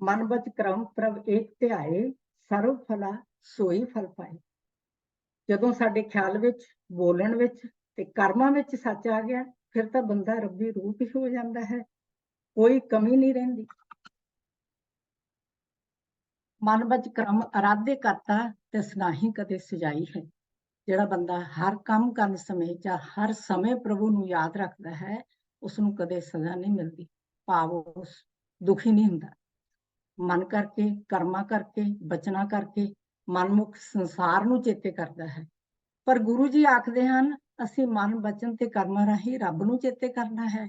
मन बच क्रम प्रभ एक ध्याए, सर्व फला सोई फल पाए। जदों साडे ख्याल विच बोलण विच ते कर्मां विच सच आ गया, फिर तां बंदा रब्बी रूप ही हो जाता है, कोई कमी नहीं रहिंदी। ਮਨ ਵਿੱਚ ਕਰਮ ਅਰਾਧੇ ਕਰਤਾ ਤੇ ਸੁਨਾਹੀ ਕਦੇ ਸਜਾਈ ਹੈ। ਜਿਹੜਾ ਬੰਦਾ ਹਰ ਕੰਮ ਕਰਨ ਸਮੇਂ ਜਾਂ ਹਰ ਸਮੇਂ ਪ੍ਰਭੂ ਨੂੰ ਯਾਦ ਰੱਖਦਾ ਹੈ, ਉਸ ਨੂੰ ਕਦੇ ਸਜ਼ਾ ਨਹੀਂ ਮਿਲਦੀ, ਭਾਵ ਉਸ ਦੁਖੀ ਨਹੀਂ ਹੁੰਦਾ। ਮਨ ਕਰਕੇ, ਕਰਮਾਂ ਕਰਕੇ, ਬਚਨਾਂ ਕਰਕੇ ਮਨਮੁਖ ਸੰਸਾਰ ਨੂੰ ਚੇਤੇ ਕਰਦਾ ਹੈ। ਪਰ ਗੁਰੂ ਜੀ ਆਖਦੇ ਹਨ, ਅਸੀਂ ਮਨ, ਬਚਨ ਤੇ ਕਰਮਾਂ ਰਾਹੀਂ ਰੱਬ ਨੂੰ ਚੇਤੇ ਕਰਨਾ ਹੈ।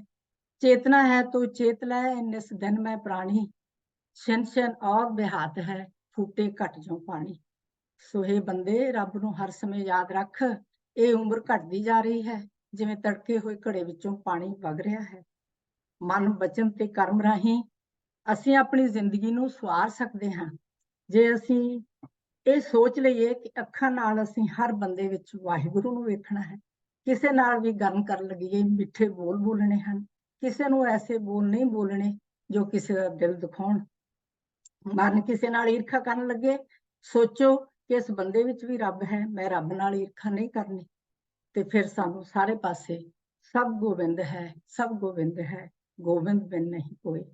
ਚੇਤਨਾ ਹੈ ਤੋ ਚੇਤ ਲੈ, ਨਿਸ ਦਿਨ ਮੈਂ ਪ੍ਰਾਣੀ, ਛਿਨ ਛਿਨ ਔਰ ਬਿਹਾਤ ਹੈ, ਫੂਟੇ ਘਟ ਜੋ ਪਾਣੀ। ਸੋ ਇਹ ਬੰਦੇ, ਰੱਬ ਨੂੰ ਹਰ ਸਮੇਂ ਯਾਦ ਰੱਖ। ਇਹ ਉਮਰ ਘਟਦੀ ਜਾ ਰਹੀ ਹੈ, ਜਿਵੇਂ ਤੜਕੇ ਹੋਏ ਘੜੇ ਵਿੱਚੋਂ ਪਾਣੀ ਵਗ ਰਿਹਾ ਹੈ। ਮਨ, ਬਚਨ ਤੇ ਕਰਮ ਰਾਹੀਂ ਅਸੀਂ ਆਪਣੀ ਜ਼ਿੰਦਗੀ ਨੂੰ ਸਵਾਰ ਸਕਦੇ ਹਾਂ। ਜੇ ਅਸੀਂ ਇਹ ਸੋਚ ਲਈਏ ਕਿ ਅੱਖਾਂ ਨਾਲ ਅਸੀਂ ਹਰ ਬੰਦੇ ਵਿੱਚ ਵਾਹਿਗੁਰੂ ਨੂੰ ਵੇਖਣਾ ਹੈ, ਕਿਸੇ ਨਾਲ ਵੀ ਗੱਲ ਕਰਨ ਲੱਗੀਏ ਮਿੱਠੇ ਬੋਲ ਬੋਲਣੇ ਹਨ, ਕਿਸੇ ਨੂੰ ਐਸੇ ਬੋਲ ਨਹੀਂ ਬੋਲਣੇ ਜੋ ਕਿਸੇ ਦਾ ਦਿਲ ਦੁਖਾਉਣ। ਮਨ ਕਿਸੇ ਨਾਲ ਈਰਖਾ ਕਰਨ ਲੱਗੇ, ਸੋਚੋ ਕਿ ਇਸ ਬੰਦੇ ਵਿੱਚ ਵੀ ਰੱਬ ਹੈ, ਮੈਂ ਰੱਬ ਨਾਲ ਈਰਖਾ ਨਹੀਂ ਕਰਨੀ। ਤੇ ਫਿਰ ਸਾਨੂੰ ਸਾਰੇ ਪਾਸੇ ਸਭ ਗੋਬਿੰਦ ਹੈ, ਸਭ ਗੋਬਿੰਦ ਹੈ, ਗੋਬਿੰਦ ਬਿਨ ਨਹੀਂ ਕੋਈ।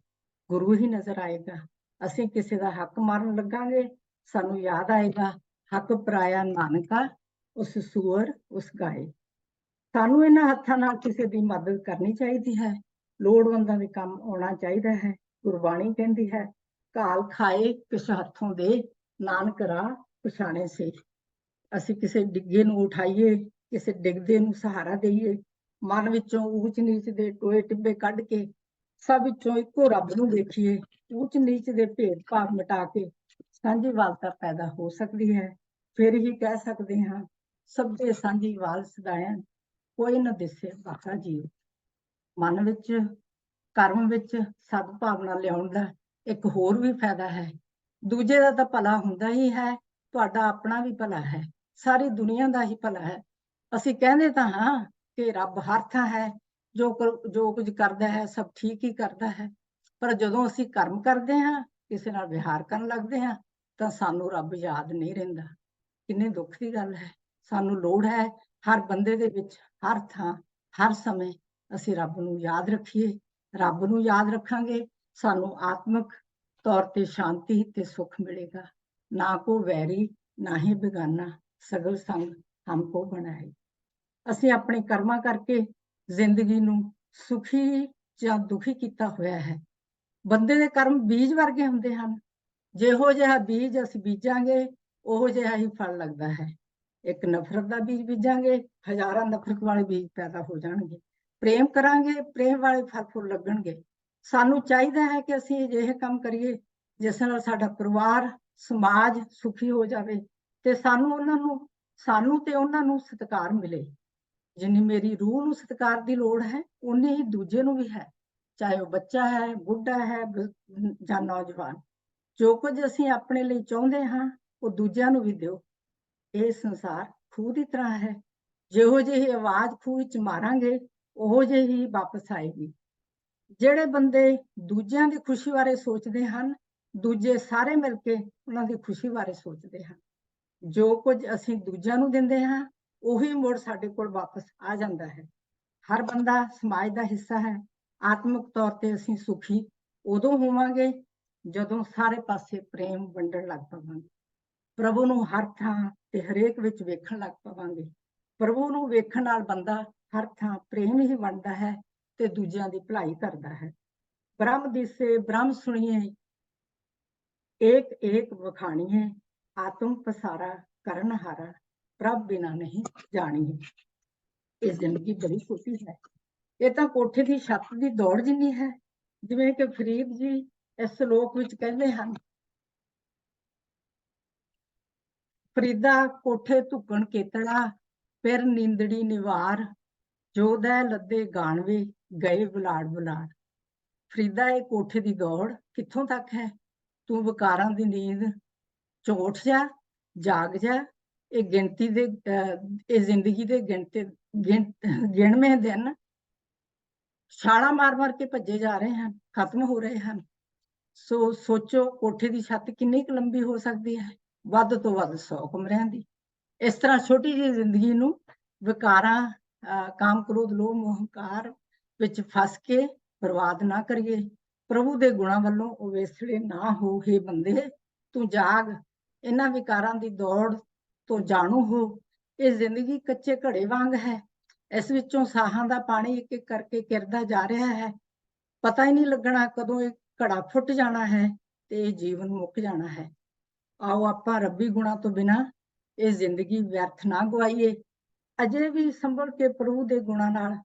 ਗੁਰੂ ਹੀ ਨਜ਼ਰ ਆਏਗਾ। ਅਸੀਂ ਕਿਸੇ ਦਾ ਹੱਕ ਮਾਰਨ ਲੱਗਾਂਗੇ, ਸਾਨੂੰ ਯਾਦ ਆਏਗਾ, ਹੱਕ ਪਰਾਇਆ ਨਾਨਕਾ, ਉਸ ਸੂਰ ਉਸ ਗਾਏ। ਸਾਨੂੰ ਇਹਨਾਂ ਹੱਥਾਂ ਨਾਲ ਕਿਸੇ ਦੀ ਮਦਦ ਕਰਨੀ ਚਾਹੀਦੀ ਹੈ, ਲੋੜਵੰਦਾਂ ਦੇ ਕੰਮ ਆਉਣਾ ਚਾਹੀਦਾ ਹੈ। ਗੁਰਬਾਣੀ ਕਹਿੰਦੀ ਹੈ, ਘਾਲ ਖਾਏ ਕਿਸ ਹੱਥੋਂ ਦੇ, ਨਾਨਕ ਰਾਹ ਪਛਾਣੇ ਸੇ। ਅਸੀਂ ਕਿਸੇ ਡਿੱਗੇ ਨੂੰ ਉਠਾਈਏ, ਕਿਸੇ ਡਿੱਗਦੇ ਨੂੰ ਸਹਾਰਾ ਦੇਈਏ, ਮਨ ਵਿੱਚੋਂ ਊਚ ਨੀਚ ਦੇ ਟੋਏ ਟਿੱਬੇ ਕੱਢ ਕੇ ਸਭ ਵਿੱਚੋਂ ਇੱਕੋ ਰੱਬ ਨੂੰ ਦੇਖੀਏ। ਊਚ ਨੀਚ ਦੇ ਭੇਦਭਾਵ ਮਿਟਾ ਕੇ ਸਾਂਝੀਵਾਲਤਾ ਪੈਦਾ ਹੋ ਸਕਦੀ ਹੈ। ਫਿਰ ਹੀ ਕਹਿ ਸਕਦੇ ਹਾਂ, ਸਭ ਦੇ ਸਾਂਝੀਵਾਲ ਸਦਾਇਆਂ, ਕੋਈ ਨਾ ਦਿਸੇ ਬਾਕਾ ਜੀਓ। ਮਨ ਵਿੱਚ, ਕਰਮ ਵਿੱਚ ਸਦਭਾਵਨਾ ਲਿਆਉਣ ਦਾ ਇੱਕ ਹੋਰ ਵੀ ਫਾਇਦਾ ਹੈ। ਦੂਜੇ ਦਾ ਤਾਂ ਭਲਾ ਹੁੰਦਾ ਹੀ ਹੈ, ਤੁਹਾਡਾ ਆਪਣਾ ਵੀ ਭਲਾ ਹੈ, ਸਾਰੀ ਦੁਨੀਆ ਦਾ ਹੀ ਭਲਾ ਹੈ। ਅਸੀਂ ਕਹਿੰਦੇ ਤਾਂ ਹਾਂ ਕਿ ਰੱਬ ਹਰ ਥਾਂ ਹੈ, ਜੋ ਕੁਝ ਕਰਦਾ ਹੈ ਸਭ ਠੀਕ ਹੀ ਕਰਦਾ ਹੈ। ਪਰ ਜਦੋਂ ਅਸੀਂ ਕਰਮ ਕਰਦੇ ਹਾਂ, ਕਿਸੇ ਨਾਲ ਵਿਹਾਰ ਕਰਨ ਲੱਗਦੇ ਹਾਂ, ਤਾਂ ਸਾਨੂੰ ਰੱਬ ਯਾਦ ਨਹੀਂ ਰਹਿੰਦਾ। ਕਿੰਨੇ ਦੁੱਖ ਦੀ ਗੱਲ ਹੈ। ਸਾਨੂੰ ਲੋੜ ਹੈ ਹਰ ਬੰਦੇ ਦੇ ਵਿੱਚ, ਹਰ ਥਾਂ, ਹਰ ਸਮੇਂ ਅਸੀਂ ਰੱਬ ਨੂੰ ਯਾਦ ਰੱਖੀਏ। ਰੱਬ ਨੂੰ ਯਾਦ ਰੱਖਾਂਗੇ, ਸਾਨੂੰ ਆਤਮਿਕ ਤੌਰ ਤੇ ਸ਼ਾਂਤੀ ਤੇ ਸੁੱਖ ਮਿਲੇਗਾ। ਨਾ ਕੋ ਵੈਰੀ ਨਾ ਹੀ ਬੇਗਾਨਾ, ਸਗਲ ਸੰਗ ਹਮਕੋ ਬਣਾਏ। ਅਸੀਂ ਆਪਣੇ ਕਰਮਾਂ ਕਰਕੇ ਜ਼ਿੰਦਗੀ ਨੂੰ ਸੁਖੀ ਜਾਂ ਦੁਖੀ ਕੀਤਾ ਹੋਇਆ ਹੈ। ਬੰਦੇ ਦੇ ਕਰਮ ਬੀਜ ਵਰਗੇ ਹੁੰਦੇ ਹਨ, ਜਿਹੋ ਜਿਹਾ ਬੀਜ ਅਸੀਂ ਬੀਜਾਂਗੇ ਉਹੋ ਜਿਹਾ ਹੀ ਫਲ ਲੱਗਦਾ ਹੈ। ਇੱਕ ਨਫ਼ਰਤ ਦਾ ਬੀਜ ਬੀਜਾਂਗੇ, ਹਜ਼ਾਰਾਂ ਨਫ਼ਰਤ ਵਾਲੇ ਬੀਜ ਪੈਦਾ ਹੋ ਜਾਣਗੇ। ਪ੍ਰੇਮ ਕਰਾਂਗੇ, ਪ੍ਰੇਮ ਵਾਲੇ ਫਲ ਫੁੱਲ ਲੱਗਣਗੇ। ਸਾਨੂੰ ਚਾਹੀਦਾ ਹੈ ਕਿ ਅਸੀਂ ਅਜਿਹੇ ਕੰਮ ਕਰੀਏ ਜਿਸ ਨਾਲ ਸਾਡਾ ਪਰਿਵਾਰ, ਸਮਾਜ ਸੁਖੀ ਹੋ ਜਾਵੇ ਤੇ ਸਾਨੂੰ ਤੇ ਉਹਨਾਂ ਨੂੰ ਸਤਿਕਾਰ ਮਿਲੇ। ਜਿੰਨੀ ਮੇਰੀ ਰੂਹ ਨੂੰ ਸਤਿਕਾਰ ਦੀ ਲੋੜ ਹੈ, ਉਨੀ ਹੀ ਦੂਜੇ ਨੂੰ ਵੀ ਹੈ, ਚਾਹੇ ਉਹ ਬੱਚਾ ਹੈ, ਬੁੱਢਾ ਹੈ ਜਾਂ ਨੌਜਵਾਨ। ਜੋ ਕੁਝ ਅਸੀਂ ਆਪਣੇ ਲਈ ਚਾਹੁੰਦੇ ਹਾਂ, ਉਹ ਦੂਜਿਆਂ ਨੂੰ ਵੀ ਦਿਓ। ਇਹ ਸੰਸਾਰ ਖੂਹ ਦੀ ਤਰ੍ਹਾਂ ਹੈ, ਜਿਹੋ ਜਿਹੀ ਆਵਾਜ਼ ਖੂਹ ਵਿੱਚ ਮਾਰਾਂਗੇ ਉਹੋ ਜਿਹੀ ਹੀ ਵਾਪਸ ਆਏਗੀ। ਜਿਹੜੇ ਬੰਦੇ ਦੂਜਿਆਂ ਦੀ ਖੁਸ਼ੀ ਬਾਰੇ ਸੋਚਦੇ ਹਨ, ਦੂਜੇ ਸਾਰੇ ਮਿਲ ਕੇ ਉਹਨਾਂ ਦੀ ਖੁਸ਼ੀ ਬਾਰੇ ਸੋਚਦੇ ਹਨ। ਜੋ ਕੁਝ ਅਸੀਂ ਦੂਜਿਆਂ ਨੂੰ ਦਿੰਦੇ ਹਾਂ, ਉਹੀ ਮੁੜ ਸਾਡੇ ਕੋਲ ਵਾਪਸ ਆ ਜਾਂਦਾ ਹੈ। ਹਰ ਬੰਦਾ ਸਮਾਜ ਦਾ ਹਿੱਸਾ ਹੈ। ਆਤਮਿਕ ਤੌਰ ਤੇ ਅਸੀਂ ਸੁਖੀ ਉਦੋਂ ਹੋਵਾਂਗੇ ਜਦੋਂ ਸਾਰੇ ਪਾਸੇ ਪ੍ਰੇਮ ਵੰਡਣ ਲੱਗ ਪਵਾਂਗੇ। ਪ੍ਰਭੂ ਨੂੰ ਹਰ ਥਾਂ ਤੇ ਹਰੇਕ ਵਿੱਚ ਵੇਖਣ ਲੱਗ ਪਵਾਂਗੇ। ਪ੍ਰਭੂ ਨੂੰ ਵੇਖਣ ਨਾਲ ਬੰਦਾ ਹਰ ਥਾਂ ਪ੍ਰੇਮ ਹੀ ਵੰਡਦਾ ਹੈ ਤੇ ਦੂਜਿਆਂ ਦੀ ਭਲਾਈ ਕਰਦਾ ਹੈ। ਬ੍ਰਹਮ ਦਿਸੇ ਬ੍ਰਹਮ ਸੁਣੀਏ, ਏਕ ਏਕ ਵਖਾਣੀਏ, ਆਤਮ ਪਸਾਰਾ ਕਰਨ ਹਾਰਾ, ਪ੍ਰਭ ਬਿਨਾ ਨਹੀਂ ਜਾਣੀਏ। ਇਹ ਜ਼ਿੰਦਗੀ ਬੜੀ ਛੋਟੀ ਹੈ। ਇਹ ਤਾਂ ਕੋਠੇ ਦੀ ਛੱਤ ਦੀ ਦੌੜ ਜਿੰਨੀ ਹੈ। ਜਿਵੇਂ ਕਿ ਫਰੀਦ ਜੀ ਇਸ ਸ਼ਲੋਕ ਵਿੱਚ ਕਹਿੰਦੇ ਹਨ, ਫਰੀਦਾ ਕੋਠੇ ਧੁੱਕਣ ਕੇਤੜਾ, ਫਿਰ ਨੀਂਦੜੀ ਨਿਵਾਰ, ਜੋਦੈ ਲੱਦੇ ਗਾਣਵੇ, ਗਏ ਬੁਲਾੜ ਬੁਲਾੜ। ਫਰੀਦਾ, ਇਹ ਕੋਠੇ ਦੀ ਦੌੜ ਕਿੱਥੋਂ ਤੱਕ ਹੈ? ਤੂੰ ਵਿਕਾਰਾਂ ਦੀ ਨੀਂਦ ਚੋਂ ਉੱਠ ਜਾ, ਜਾਗ ਜਾ। ਇਹ ਗਿਣਤੀ ਦੇ ਇਹ ਜ਼ਿੰਦਗੀ ਦੇ ਗਿਣਵੇਂ ਦਿਨ ਛਾਲਾਂ ਮਾਰ ਮਾਰ ਕੇ ਭੱਜੇ ਜਾ ਰਹੇ ਹਨ, ਖਤਮ ਹੋ ਰਹੇ ਹਨ। ਸੋ ਸੋਚੋ, ਕੋਠੇ ਦੀ ਛੱਤ ਕਿੰਨੀ ਕੁ ਲੰਬੀ ਹੋ ਸਕਦੀ ਹੈ? ਵੱਧ ਤੋਂ ਵੱਧ 100 ਕਮਰਿਆਂ ਦੀ। ਇਸ ਤਰ੍ਹਾਂ ਛੋਟੀ ਜਿਹੀ ਜ਼ਿੰਦਗੀ ਨੂੰ ਵਿਕਾਰਾਂ, ਕਾਮ, ਕ੍ਰੋਧ, ਲੋਭ, ਮੋਹ, ਹੰਕਾਰ ਵਿੱਚ ਫਸ ਕੇ ਬਰਬਾਦ ਨਾ ਕਰੀਏ। ਪ੍ਰਭੂ ਦੇ ਗੁਣਾਂ ਵੱਲੋਂ ਉਵੇਸਲੇ ਨਾ ਹੋ, ਹੇ ਬੰਦੇ। ਤੂੰ ਜਾਗ, ਇਹਨਾਂ ਵਿਕਾਰਾਂ ਦੀ ਦੌੜ ਤੋਂ ਜਾਣੂ ਹੋ। ਇਹ ਜ਼ਿੰਦਗੀ ਕੱਚੇ ਘੜੇ ਵਾਂਗ ਹੈ, ਇਸ ਵਿੱਚੋਂ ਸਾਹਾਂ ਦਾ ਪਾਣੀ ਇੱਕ ਇੱਕ ਕਰਕੇ ਕਿਰਦਾ ਜਾ ਰਿਹਾ ਹੈ। ਪਤਾ ਹੀ ਨਹੀਂ ਲੱਗਣਾ ਕਦੋਂ ਇਹ ਘੜਾ ਫੁੱਟ ਜਾਣਾ ਹੈ ਤੇ ਇਹ ਜੀਵਨ ਮੁੱਕ ਜਾਣਾ ਹੈ। ਆਓ ਆਪਾਂ ਰੱਬੀ ਗੁਣਾਂ ਤੋਂ ਬਿਨਾਂ ਇਹ ਜ਼ਿੰਦਗੀ ਵਿਅਰਥ ਨਾ ਗਵਾਈਏ। ਅਜੇ ਵੀ ਸੰਭਲ ਕੇ ਪ੍ਰਭੂ ਦੇ ਗੁਣਾਂ ਨਾਲ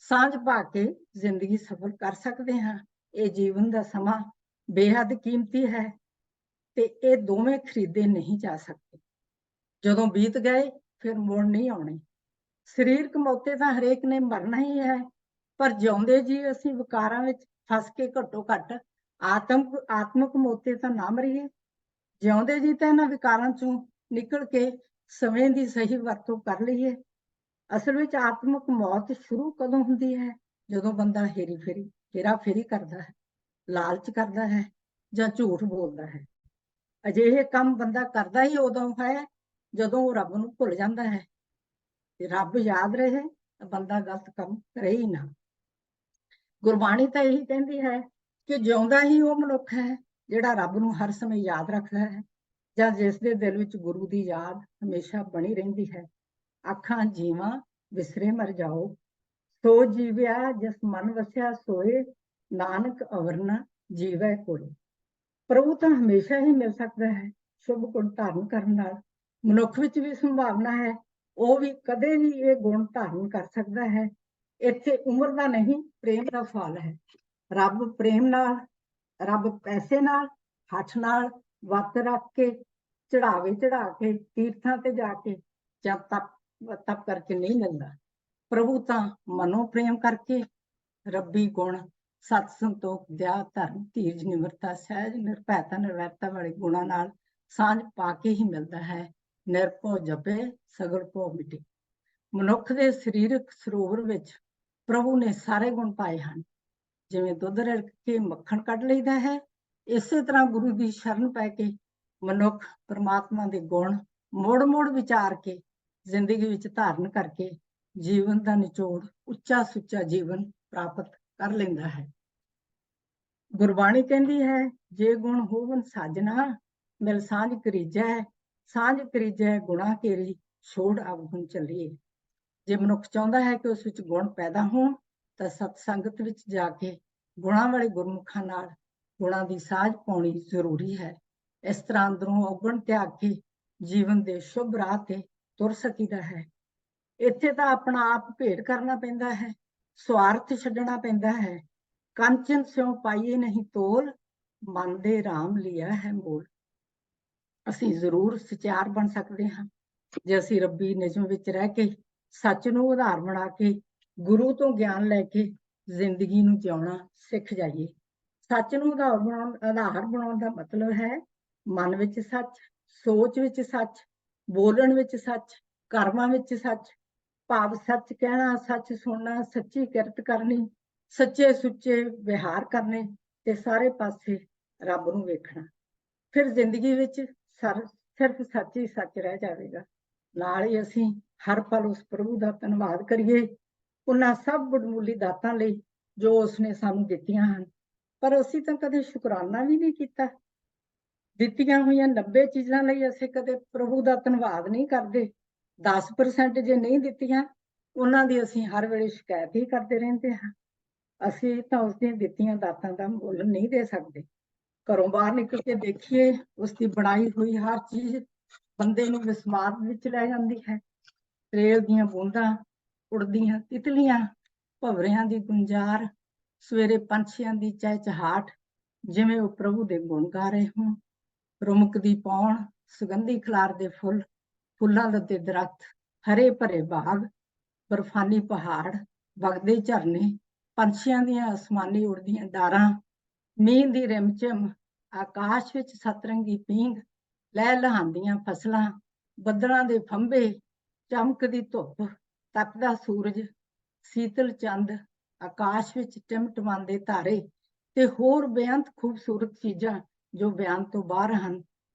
ਸਾਂਝ ਪਾ ਕੇ ਜ਼ਿੰਦਗੀ ਸਫਲ ਕਰ ਸਕਦੇ ਹਾਂ। ਇਹ ਜੀਵਨ ਦਾ ਸਮਾਂ ਬੇਹੱਦ ਕੀਮਤੀ ਹੈ ਤੇ ਇਹ ਦੋਵੇਂ ਖਰੀਦੇ ਨਹੀਂ ਜਾ ਸਕਦੇ। ਜਦੋਂ ਬੀਤ ਗਏ ਫਿਰ ਮੁੜ ਨਹੀਂ ਆਉਣੇ। ਸਰੀਰਕ ਮੌਤੇ ਤਾਂ ਹਰੇਕ ਨੇ ਮਰਨਾ ਹੀ ਹੈ, ਪਰ ਜਿਉਂਦੇ ਜੀ ਅਸੀਂ ਵਿਕਾਰਾਂ ਵਿੱਚ ਫਸ ਕੇ ਘੱਟੋ ਘੱਟ ਆਤਮਿਕ ਮੌਤੇ ਤਾਂ ਨਾ ਮਰੀਏ। ਜਿਉਂਦੇ ਜੀ ਤਾਂ ਇਹਨਾਂ ਵਿਕਾਰਾਂ ਚੋਂ ਨਿਕਲ ਕੇ ਸਮੇਂ ਦੀ ਸਹੀ ਵਰਤੋਂ ਕਰ ਲਈਏ। ਅਸਲ ਵਿੱਚ ਆਤਮਿਕ ਮੌਤ ਸ਼ੁਰੂ ਕਦੋਂ ਹੁੰਦੀ ਹੈ? ਜਦੋਂ ਬੰਦਾ ਹੇਰਾਫੇਰੀ ਕਰਦਾ ਹੈ, ਲਾਲਚ ਕਰਦਾ ਹੈ ਜਾਂ ਝੂਠ ਬੋਲਦਾ ਹੈ। ਅਜਿਹੇ ਕੰਮ ਬੰਦਾ ਕਰਦਾ ਹੀ ਉਦੋਂ ਹੈ ਜਦੋਂ ਉਹ ਰੱਬ ਨੂੰ ਭੁੱਲ ਜਾਂਦਾ ਹੈ। ਤੇ ਰੱਬ ਯਾਦ ਰਹੇ ਤਾਂ ਬੰਦਾ ਗਲਤ ਕੰਮ ਕਰੇ ਹੀ ਨਾ। ਗੁਰਬਾਣੀ ਤਾਂ ਇਹੀ ਕਹਿੰਦੀ ਹੈ ਕਿ ਜਿਉਂਦਾ ਹੀ ਉਹ ਮਨੁੱਖ ਹੈ ਜਿਹੜਾ ਰੱਬ ਨੂੰ ਹਰ ਸਮੇਂ ਯਾਦ ਰੱਖਦਾ ਹੈ, ਜਾਂ ਜਿਸ ਦੇ ਦਿਲ ਵਿੱਚ ਗੁਰੂ ਦੀ ਯਾਦ ਹਮੇਸ਼ਾ ਬਣੀ ਰਹਿੰਦੀ ਹੈ। ਅੱਖਾਂ ਜੀਵਾਂ ਵਿਸਰੇ ਮਰ ਜਾਓ, ਸੋ ਜੀਵਿਆ ਜਿਸ ਮਨ ਵਸਿਆ ਸੋਏ, ਨਾਨਕ ਅਵਰਨਾ ਜੀਵੈ ਕੋਇ। ਪ੍ਰਭੂ ਤਾਂ ਹਮੇਸ਼ਾ ਹੀ ਮਿਲ ਸਕਦਾ ਹੈ। ਸ਼ੁਭ ਗੁਣ ਧਾਰਨ ਕਰਨ ਨਾਲ ਮਨੁੱਖ ਵਿੱਚ ਵੀ ਸੰਭਾਵਨਾ ਹੈ, ਉਹ ਵੀ ਕਦੇ ਵੀ ਇਹ ਗੁਣ ਧਾਰਨ ਕਰ ਸਕਦਾ ਹੈ। ਇੱਥੇ ਉਮਰ ਦਾ ਨਹੀਂ, ਪ੍ਰੇਮ ਦਾ ਫਲ ਹੈ। ਰੱਬ ਪ੍ਰੇਮ ਨਾਲ, ਰੱਬ ਪੈਸੇ ਨਾਲ, ਹੱਠ ਨਾਲ, ਵਰਤ ਰੱਖ ਕੇ, ਚੜਾਵੇ ਚੜਾ ਕੇ, ਤੀਰਥਾਂ ਤੇ ਜਾ ਕੇ ਜਾਂ ਤਪ ਕਰਕੇ ਨਹੀਂ ਮਿਲਦਾ। ਪ੍ਰਭੂ ਤਾਂ ਮਨੋਂ ਪ੍ਰੇਮ ਕਰਕੇ, ਰੱਬੀ ਗੁਣ ਸਤ ਸੰਤੋਖ ਦਇਆ ਧਰਮ ਧੀਰਜ ਨਿਮਰਤਾ ਸਹਿਜ ਨਿਰਭੈਤਾ ਨਿਰਵੈਰਤਾ ਵਾਲੇ ਗੁਣਾਂ ਨਾਲ ਸਾਂਝ ਪਾ ਕੇ ਹੀ ਮਿਲਦਾ ਹੈ। ਨਿਰਭਉ ਜਪੇ ਸਗਲ ਭਉ ਮਿਟੇ। ਮਨੁੱਖ ਦੇ ਸਰੀਰਕ ਸਰੋਵਰ ਵਿੱਚ ਪ੍ਰਭੂ ਨੇ ਸਾਰੇ ਗੁਣ ਪਾਏ ਹਨ। ਜਿਵੇਂ ਦੁੱਧ ਰਿੜਕ ਕੇ ਮੱਖਣ ਕੱਢ ਲਈਦਾ ਹੈ, ਇਸੇ ਤਰ੍ਹਾਂ ਗੁਰੂ ਦੀ ਸ਼ਰਨ ਪੈ ਕੇ ਮਨੁੱਖ ਪਰਮਾਤਮਾ ਦੇ ਗੁਣ ਮੋੜ ਵਿਚਾਰ ਕੇ ਜ਼ਿੰਦਗੀ ਵਿੱਚ ਧਾਰਨ ਕਰਕੇ ਜੀਵਨ ਦਾ ਨਿਚੋੜ ਉੱਚਾ ਸੁੱਚਾ ਜੀਵਨ ਪ੍ਰਾਪਤ ਕਰ ਲੈਂਦਾ ਹੈ। ਗੁਰਬਾਣੀ ਕਹਿੰਦੀ ਹੈ, ਜੇ ਗੁਣ ਹੋਵਨ ਸਾਜਣਾ, ਮਿਲ ਸਾਂਝ ਕਰੀਜੈ ਗੁਣਾ ਕੇਰੀ, ਛੋੜ ਅਵਗੁਣ ਚੱਲੀਏ। ਜੇ ਮਨੁੱਖ ਚਾਹੁੰਦਾ ਹੈ ਕਿ ਉਸ ਵਿੱਚ ਗੁਣ ਪੈਦਾ ਹੋਣ ਤਾਂ ਸਤ ਸੰਗਤ ਵਿੱਚ ਜਾ ਕੇ ਗੁਣਾਂ ਵਾਲੇ ਗੁਰਮੁਖਾਂ ਨਾਲ ਗੁਣਾਂ ਦੀ ਸਾਂਝ ਪਾਉਣੀ ਜ਼ਰੂਰੀ ਹੈ। ਇਸ ਤਰ੍ਹਾਂ ਅੰਦਰੋਂ ਔਗਣ ਤਿਆਗ ਕੇ ਜੀਵਨ ਦੇ ਸ਼ੁਭ ਰਾਹ ਤੇ ਤੁਰ ਸਕੀਦਾ ਹੈ। ਇੱਥੇ ਤਾਂ ਆਪਣਾ ਆਪ ਭੇਟ ਕਰਨਾ ਪੈਂਦਾ ਹੈ, ਸਵਾਰਥ ਛੱਡਣਾ ਪੈਂਦਾ ਹੈ। ਕੰਚਨ ਸਿਉ ਪਾਈਏ ਨਹੀਂ ਤੋਲ, ਮਨ ਦੇ ਰਾਮ ਲਿਆ ਹੈ ਮੋਲ। ਅਸੀਂ ਜ਼ਰੂਰ ਸਚਿਆਰ ਬਣ ਸਕਦੇ ਹਾਂ ਜੇ ਅਸੀਂ ਰੱਬੀ ਨਿਯਮ ਵਿੱਚ ਰਹਿ ਕੇ ਸੱਚ ਨੂੰ ਆਧਾਰ ਬਣਾ ਕੇ ਗੁਰੂ ਤੋਂ ਗਿਆਨ ਲੈ ਕੇ ਜ਼ਿੰਦਗੀ ਨੂੰ ਜਿਉਣਾ ਸਿੱਖ ਜਾਈਏ। ਸੱਚ ਨੂੰ ਆਧਾਰ ਬਣਾਉਣ ਦਾ ਮਤਲਬ ਹੈ ਮਨ ਵਿੱਚ ਸੱਚ, ਸੋਚ ਵਿੱਚ ਸੱਚ, ਬੋਲਣ ਵਿੱਚ ਸੱਚ, ਕਰਮਾਂ ਵਿੱਚ ਸੱਚ, ਭਾਵ ਸੱਚ ਕਹਿਣਾ, ਸੱਚ ਸੁਣਨਾ, ਸੱਚੀ ਕਿਰਤ ਕਰਨੀ, ਸੱਚੇ ਸੁੱਚੇ ਵਿਹਾਰ ਕਰਨੇ ਤੇ ਸਾਰੇ ਪਾਸੇ ਰੱਬ ਨੂੰ ਵੇਖਣਾ। ਫਿਰ ਜ਼ਿੰਦਗੀ ਵਿੱਚ ਸਿਰਫ ਸੱਚ ਹੀ ਸੱਚ ਰਹਿ ਜਾਵੇਗਾ। ਨਾਲ ਹੀ ਅਸੀਂ ਹਰ ਪਲ ਉਸ ਪ੍ਰਭੂ ਦਾ ਧੰਨਵਾਦ ਕਰੀਏ ਉਹਨਾਂ ਸਭ ਵਡਮੁੱਲੀ ਦਾਤਾਂ ਲਈ ਜੋ ਉਸਨੇ ਸਾਨੂੰ ਦਿੱਤੀਆਂ ਹਨ। ਪਰ ਅਸੀਂ ਤਾਂ ਕਦੇ ਸ਼ੁਕਰਾਨਾ ਵੀ ਨਹੀਂ ਕੀਤਾ। ਦਿੱਤੀਆਂ ਹੋਈਆਂ 90 ਚੀਜ਼ਾਂ ਲਈ ਅਸੀਂ ਕਦੇ ਪ੍ਰਭੂ ਦਾ ਧੰਨਵਾਦ ਨਹੀਂ ਕਰਦੇ। 10% ਜੇ ਨਹੀਂ ਦਿੱਤੀਆਂ, ਉਹਨਾਂ ਦੀ ਅਸੀਂ ਹਰ ਵੇਲੇ ਸ਼ਿਕਾਇਤ ਹੀ ਕਰਦੇ ਰਹਿੰਦੇ ਹਾਂ। ਅਸੀਂ ਤਾਂ ਉਸਦੀਆਂ ਦਿੱਤੀਆਂ ਦਾਤਾਂ ਦਾ ਮੁੱਲ ਨਹੀਂ ਦੇ ਸਕਦੇ। ਘਰੋਂ ਬਾਹਰ ਨਿਕਲ ਕੇ ਦੇਖੀਏ, ਉਸਦੀ ਬਣਾਈ ਹੋਈ ਹਰ ਚੀਜ਼ ਬੰਦੇ ਨੂੰ ਵਿਸਮਾਦ ਵਿੱਚ ਲੈ ਜਾਂਦੀ ਹੈ। ਰੇਲ ਦੀਆਂ ਬੂੰਦਾਂ, ਉੜਦੀਆਂ ਤਿਤਲੀਆਂ, ਭਵਰਿਆਂ ਦੀ ਗੁੰਜਾਰ, ਸਵੇਰੇ ਪੰਛੀਆਂ ਦੀ ਚਹਿਚਹਾਟ, ਜਿਵੇਂ ਉਹ ਪ੍ਰਭੂ ਦੇ ਗੁਣ ਗਾ ਰਹੇ ਹੋਣ। ਰੁਮਕਦੀ ਪੌਣ, ਸੁਗੰਧੀ ਖਿਲਾਰ ਦੇ ਫੁੱਲ, ਫੁੱਲਾਂ ਲੱਦੇ ਦਰਖਤ, ਹਰੇ ਭਰੇ ਬਾਗ, ਬਰਫਾਨੀ ਪਹਾੜ, ਵਗਦੇ ਝਰਨੇ, ਪੰਛੀਆਂ ਦੀਆਂ ਅਸਮਾਨੀ ਉੜਦੀਆਂ ਡਾਰਾਂ, ਮੀਂਹ ਦੀ ਰਿਮਝਿਮ, ਆਕਾਸ਼ ਵਿੱਚ ਸਤਰੰਗੀ ਪੀਂਘ, ਲਹਿ ਲਹਾਂਦੀਆਂ ਫਸਲਾਂ, ਬੱਦਲਾਂ ਦੇ ਫੰਬੇ, ਚਮਕਦੀ ਧੁੱਪ, ਤਪਦਾ ਸੂਰਜ, ਸੀਤਲ ਚੰਦ, ਆਕਾਸ਼ ਵਿੱਚ ਟਿਮਟਮਾਉਂਦੇ ਤਾਰੇ ਤੇ ਹੋਰ ਬੇਅੰਤ ਖੂਬਸੂਰਤ ਚੀਜ਼ਾਂ ਜੋ ਬਿਆਨ ਤੋਂ ਬਾਹਰ ਹਨ।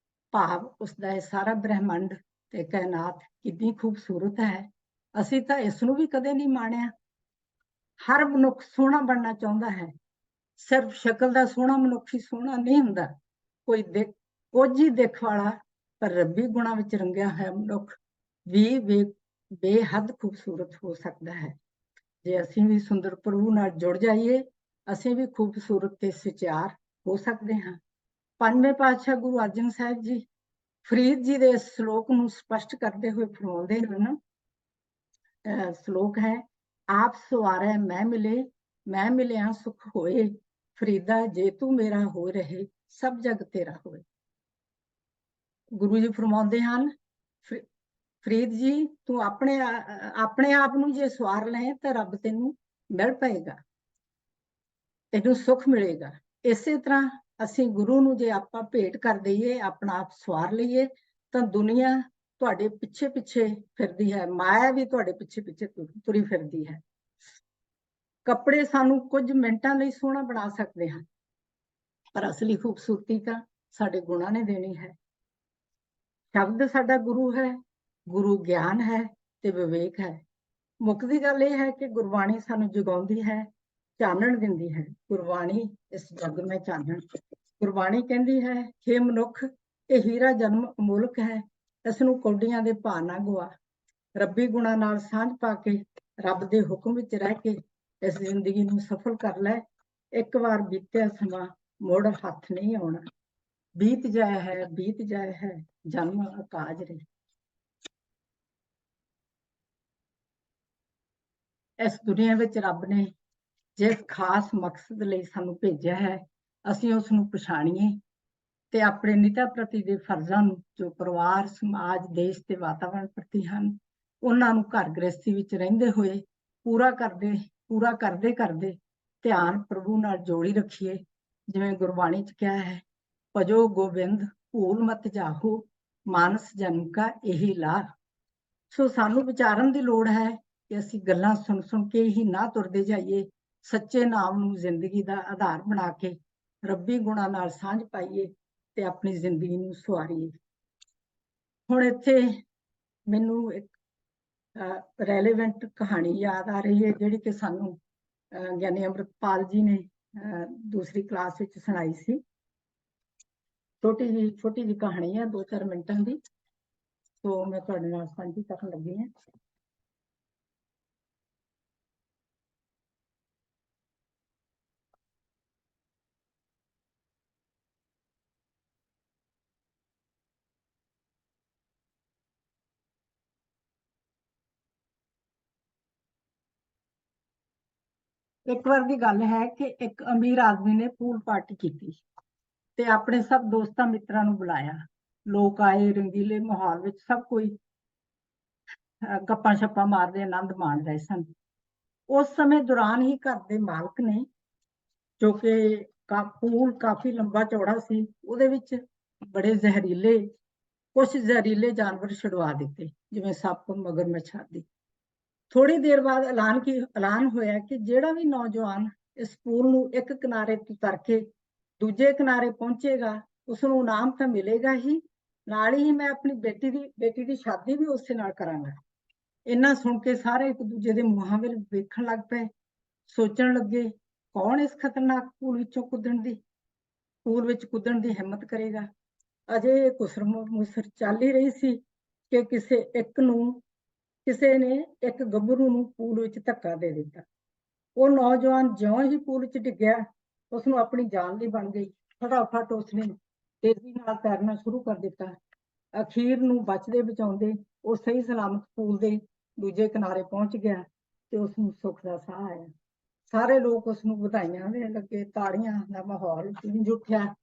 ਭਾਵ ਉਸਦਾ ਇਹ ਸਾਰਾ ਬ੍ਰਹਿਮੰਡ ਤੇ ਕਾਇਨਾਤ ਕਿੰਨੀ ਖੂਬਸੂਰਤ ਹੈ। ਅਸੀਂ ਤਾਂ ਇਸ ਨੂੰ ਵੀ ਕਦੇ ਨਹੀਂ ਮਾਣਿਆ। ਹਰ ਮਨੁੱਖ ਸੋਹਣਾ ਬਣਨਾ ਚਾਹੁੰਦਾ ਹੈ। ਸਿਰਫ ਸ਼ਕਲ ਦਾ ਸੋਹਣਾ ਮਨੁੱਖ ਹੀ ਸੋਹਣਾ ਨਹੀਂ ਹੁੰਦਾ। ਕੁਝ ਹੀ ਦੇਖ ਵਾਲਾ ਪਰ ਰੱਬੀ ਗੁਣਾਂ ਵਿੱਚ ਰੰਗਿਆ ਹੋਇਆ ਮਨੁੱਖ ਵੀ ਬੇਹੱਦ ਖੂਬਸੂਰਤ ਹੋ ਸਕਦਾ ਹੈ। ਜੇ ਅਸੀਂ ਵੀ ਸੁੰਦਰ ਪ੍ਰਭੂ ਨਾਲ ਜੁੜ ਜਾਈਏ, ਅਸੀਂ ਵੀ ਖੂਬਸੂਰਤ ਤੇ ਸੁਚਾਰ ਹੋ ਸਕਦੇ ਹਾਂ। ਪੰਜਵੇਂ ਪਾਤਸ਼ਾਹ ਗੁਰੂ ਅਰਜਨ ਸਾਹਿਬ ਜੀ ਫਰੀਦ ਜੀ ਦੇ ਇਸ ਸ਼ਲੋਕ ਨੂੰ ਸਪਸ਼ਟ ਕਰਦੇ ਹੋਏ ਫਰਮਾਉਂਦੇ ਹਨ। ਸ਼ਲੋਕ ਹੈ, ਆਪ ਸਵਾਰੈ ਮੈਂ ਮਿਲਿਆ ਸੁਖ ਹੋਏ, ਫਰੀਦਾ ਜੇ ਤੂੰ ਮੇਰਾ ਹੋ ਰਹੇ, ਸਭ ਜਗ ਤੇਰਾ ਹੋਏ। ਗੁਰੂ ਜੀ ਫਰਮਾਉਂਦੇ ਹਨ, ਫਰੀਦ ਜੀ ਤੂੰ ਆਪਣੇ ਆਪ ਨੂੰ ਜੇ ਸਵਾਰ ਲਏ ਤਾਂ ਰੱਬ ਤੈਨੂੰ ਮਿਲ ਪਏਗਾ, ਤੈਨੂੰ ਸੁੱਖ ਮਿਲੇਗਾ। ਇਸੇ ਤਰ੍ਹਾਂ ਅਸੀਂ ਗੁਰੂ ਨੂੰ ਜੇ ਆਪਾਂ ਭੇਟ ਕਰ ਦਈਏ, ਆਪਣਾ ਆਪ ਸਵਾਰ ਲਈਏ, ਤਾਂ ਦੁਨੀਆ ਤੁਹਾਡੇ ਪਿੱਛੇ ਪਿੱਛੇ ਫਿਰਦੀ ਹੈ, ਮਾਇਆ ਵੀ ਤੁਹਾਡੇ ਪਿੱਛੇ ਪਿੱਛੇ ਤੁਰੀ ਫਿਰਦੀ ਹੈ। ਕੱਪੜੇ ਸਾਨੂੰ ਕੁਝ ਮਿੰਟਾਂ ਲਈ ਸੋਹਣਾ ਬਣਾ ਸਕਦੇ ਹਨ, ਪਰ ਅਸਲੀ ਖੂਬਸੂਰਤੀ ਤਾਂ ਸਾਡੇ ਗੁਣਾਂ ਨੇ ਦੇਣੀ ਹੈ। ਸ਼ਬਦ ਸਾਡਾ ਗੁਰੂ ਹੈ, ਗੁਰੂ ਗਿਆਨ ਹੈ ਤੇ ਵਿਵੇਕ ਹੈ। ਮੁੱਕਦੀ ਗੱਲ ਇਹ ਹੈ ਕਿ ਗੁਰਬਾਣੀ ਸਾਨੂੰ ਜਗਾਉਂਦੀ ਹੈ, ਚਾਨਣ ਦਿੰਦੀ ਹੈ। ਗੁਰਬਾਣੀ ਇਸ ਜੱਗ ਮੈਂ ਚਾਨਣ। ਗੁਰਬਾਣੀ ਕਹਿੰਦੀ ਹੈ, ਹੇ ਮਨੁੱਖ, ਇਹ ਹੀਰਾ ਜਨਮ ਅਮੁੱਲਕ ਹੈ, ਇਸ ਨੂੰ ਕੌਡੀਆਂ ਦੇ ਭਾਅ ਨਾ ਗਵਾ। ਰੱਬੀ ਗੁਣਾਂ ਨਾਲ ਸਾਂਝ ਪਾ ਕੇ, ਰੱਬ ਦੇ ਹੁਕਮ ਵਿੱਚ ਰਹਿ ਕੇ ਇਸ ਜ਼ਿੰਦਗੀ ਨੂੰ ਸਫਲ ਕਰ ਲੈ। ਇੱਕ ਵਾਰ ਬੀਤਿਆ ਸਮਾਂ ਮੁੜ ਹੱਥ ਨਹੀਂ ਆਉਣਾ। ਬੀਤ ਜਾਇਆ ਹੈ ਜਨਮ ਅਕਾਜ ਰੇ। ਇਸ ਦੁਨੀਆ ਵਿੱਚ ਰੱਬ ਨੇ ਜਿਸ ਖਾਸ ਮਕਸਦ ਲਈ ਸਾਨੂੰ ਭੇਜਿਆ ਹੈ, ਅਸੀਂ ਉਸ ਨੂੰ ਪਛਾਣੀਏ ਤੇ ਆਪਣੇ ਨਿੱਤਾ ਪ੍ਰਤੀ ਦੇ ਫਰਜ਼ਾਂ ਨੂੰ, ਜੋ ਪਰਿਵਾਰ, ਸਮਾਜ, ਦੇਸ਼ ਤੇ ਵਾਤਾਵਰਣ ਪ੍ਰਤੀ ਹਨ, ਉਹਨਾਂ ਨੂੰ ਘਰ ਗ੍ਰਸਤੀ ਵਿੱਚ ਰਹਿੰਦੇ ਹੋਏ ਪੂਰਾ ਕਰਦੇ ਧਿਆਨ ਪ੍ਰਭੂ ਨਾਲ ਜੋੜੀ ਰੱਖੀਏ। ਜਿਵੇਂ ਗੁਰਬਾਣੀ 'ਚ ਕਿਹਾ ਹੈ, ਭਜੋ ਗੋਬਿੰਦ ਭੂਲ ਮਤ ਜਾਹੋ, ਮਾਨਸ ਜਨਮ ਕਾ ਇਹੀ ਲਾਹ। ਸੋ ਸਾਨੂੰ ਵਿਚਾਰਨ ਦੀ ਲੋੜ ਹੈ ਕਿ ਅਸੀਂ ਗੱਲਾਂ ਸੁਣ ਕੇ ਹੀ ਨਾ ਤੁਰਦੇ ਜਾਈਏ, ਸੱਚੇ ਨਾਮ ਨੂੰ ਜ਼ਿੰਦਗੀ ਦਾ ਆਧਾਰ ਬਣਾ ਕੇ ਰੱਬੀ ਗੁਣਾਂ ਨਾਲ ਸਾਂਝ ਪਾਈਏ ਤੇ ਆਪਣੀ ਜ਼ਿੰਦਗੀ ਨੂੰ ਸਵਾਰੀਏ। ਹੁਣ ਇੱਥੇ ਮੈਨੂੰ ਇੱਕ ਰੈਲੇਵੈਂਟ ਕਹਾਣੀ ਯਾਦ ਆ ਰਹੀ ਹੈ, ਜਿਹੜੀ ਕਿ ਸਾਨੂੰ ਗਿਆਨੀ ਅੰਮ੍ਰਿਤਪਾਲ ਜੀ ਨੇ ਦੂਸਰੀ ਕਲਾਸ ਵਿੱਚ ਸੁਣਾਈ ਸੀ। ਛੋਟੀ ਜਿਹੀ ਕਹਾਣੀ ਹੈ, 2-4 ਮਿੰਟਾਂ ਦੀ, ਸੋ ਮੈਂ ਤੁਹਾਡੇ ਨਾਲ ਸਾਂਝੀ ਕਰਨ ਲੱਗੀ ਹਾਂ। ਇੱਕ ਵਾਰ ਦੀ ਗੱਲ ਹੈ ਕਿ ਇੱਕ ਅਮੀਰ ਆਦਮੀ ਨੇ ਪੂਲ ਪਾਰਟੀ ਕੀਤੀ ਤੇ ਆਪਣੇ ਸਭ ਦੋਸਤਾਂ ਮਿੱਤਰਾਂ ਨੂੰ ਬੁਲਾਇਆ। ਲੋਕ ਆਏ, ਰੰਗੀਲੇ ਮਾਹੌਲ ਵਿੱਚ ਸਭ ਕੋਈ ਗੱਪਾਂ ਛੱਪਾਂ ਮਾਰਦੇ ਆਨੰਦ ਮਾਣ ਰਹੇ ਸਨ। ਉਸ ਸਮੇਂ ਦੌਰਾਨ ਹੀ ਘਰ ਦੇ ਮਾਲਕ ਨੇ, ਜੋ ਕਿ ਪੂਲ ਕਾਫੀ ਲੰਬਾ ਚੌੜਾ ਸੀ, ਉਹਦੇ ਵਿੱਚ ਕੁਝ ਜ਼ਹਿਰੀਲੇ ਜਾਨਵਰ ਛੁਡਵਾ ਦਿੱਤੇ, ਜਿਵੇਂ ਸੱਪ, ਮਗਰਮੱਛ ਆਦਿ। ਥੋੜੀ ਦੇਰ ਬਾਅਦ ਐਲਾਨ ਹੋਇਆ ਕਿ ਜਿਹੜਾ ਵੀ ਨੌਜਵਾਨ ਇਸ ਪੂਲ ਨੂੰ ਇੱਕ ਕਿਨਾਰੇ ਤੋਂ ਤਰ ਕੇ ਦੂਜੇ ਕਿਨਾਰੇ ਪਹੁੰਚੇਗਾ, ਉਸ ਨੂੰ ਇਨਾਮ ਤਾਂ ਮਿਲੇਗਾ ਹੀ, ਨਾਲ ਹੀ ਮੈਂ ਆਪਣੀ ਬੇਟੀ ਦੀ ਸ਼ਾਦੀ ਵੀ ਉਸੇ ਨਾਲ ਕਰਾਂਗਾ। ਇੰਨਾ ਸੁਣ ਕੇ ਸਾਰੇ ਇੱਕ ਦੂਜੇ ਦੇ ਮੂੰਹਾਂ ਵੱਲ ਵੇਖਣ ਲੱਗ ਪਏ, ਸੋਚਣ ਲੱਗੇ, ਕੌਣ ਇਸ ਖਤਰਨਾਕ ਪੂਲ ਵਿੱਚ ਕੁੱਦਣ ਦੀ ਹਿੰਮਤ ਕਰੇਗਾ। ਅਜੇ ਕੁਸਰ ਚੱਲ ਹੀ ਰਹੀ ਸੀ ਕਿ ਕਿਸੇ ਨੇ ਇੱਕ ਗੱਭਰੂ ਨੂੰ ਪੂਲ ਵਿੱਚ ਧੱਕਾ ਦੇ ਦਿੱਤਾ। ਉਹ ਨੌਜਵਾਨ ਜਿਉਂ ਹੀ ਪੂਲ ਵਿੱਚ ਡਿੱਗਿਆ, ਉਸਨੂੰ ਆਪਣੀ ਜਾਨ ਦੀ ਬਣ ਗਈ। ਫਟਾਫਟ ਉਸਨੇ ਤੇਜ਼ੀ ਨਾਲ ਤੈਰਨਾ ਸ਼ੁਰੂ ਕਰ ਦਿੱਤਾ। ਅਖੀਰ ਨੂੰ ਬਚਦੇ ਬਚਾਉਂਦੇ ਉਹ ਸਹੀ ਸਲਾਮਤ ਪੂਲ ਦੇ ਦੂਜੇ ਕਿਨਾਰੇ ਪਹੁੰਚ ਗਿਆ ਤੇ ਉਸਨੂੰ ਸੁੱਖ ਦਾ ਸਾਹ ਆਇਆ। ਸਾਰੇ ਲੋਕ ਉਸਨੂੰ ਵਧਾਈਆਂ ਦੇਣ ਲੱਗੇ, ਤਾੜੀਆਂ ਦਾ ਮਾਹੌਲ ਗੂੰਜ ਉੱਠਿਆ।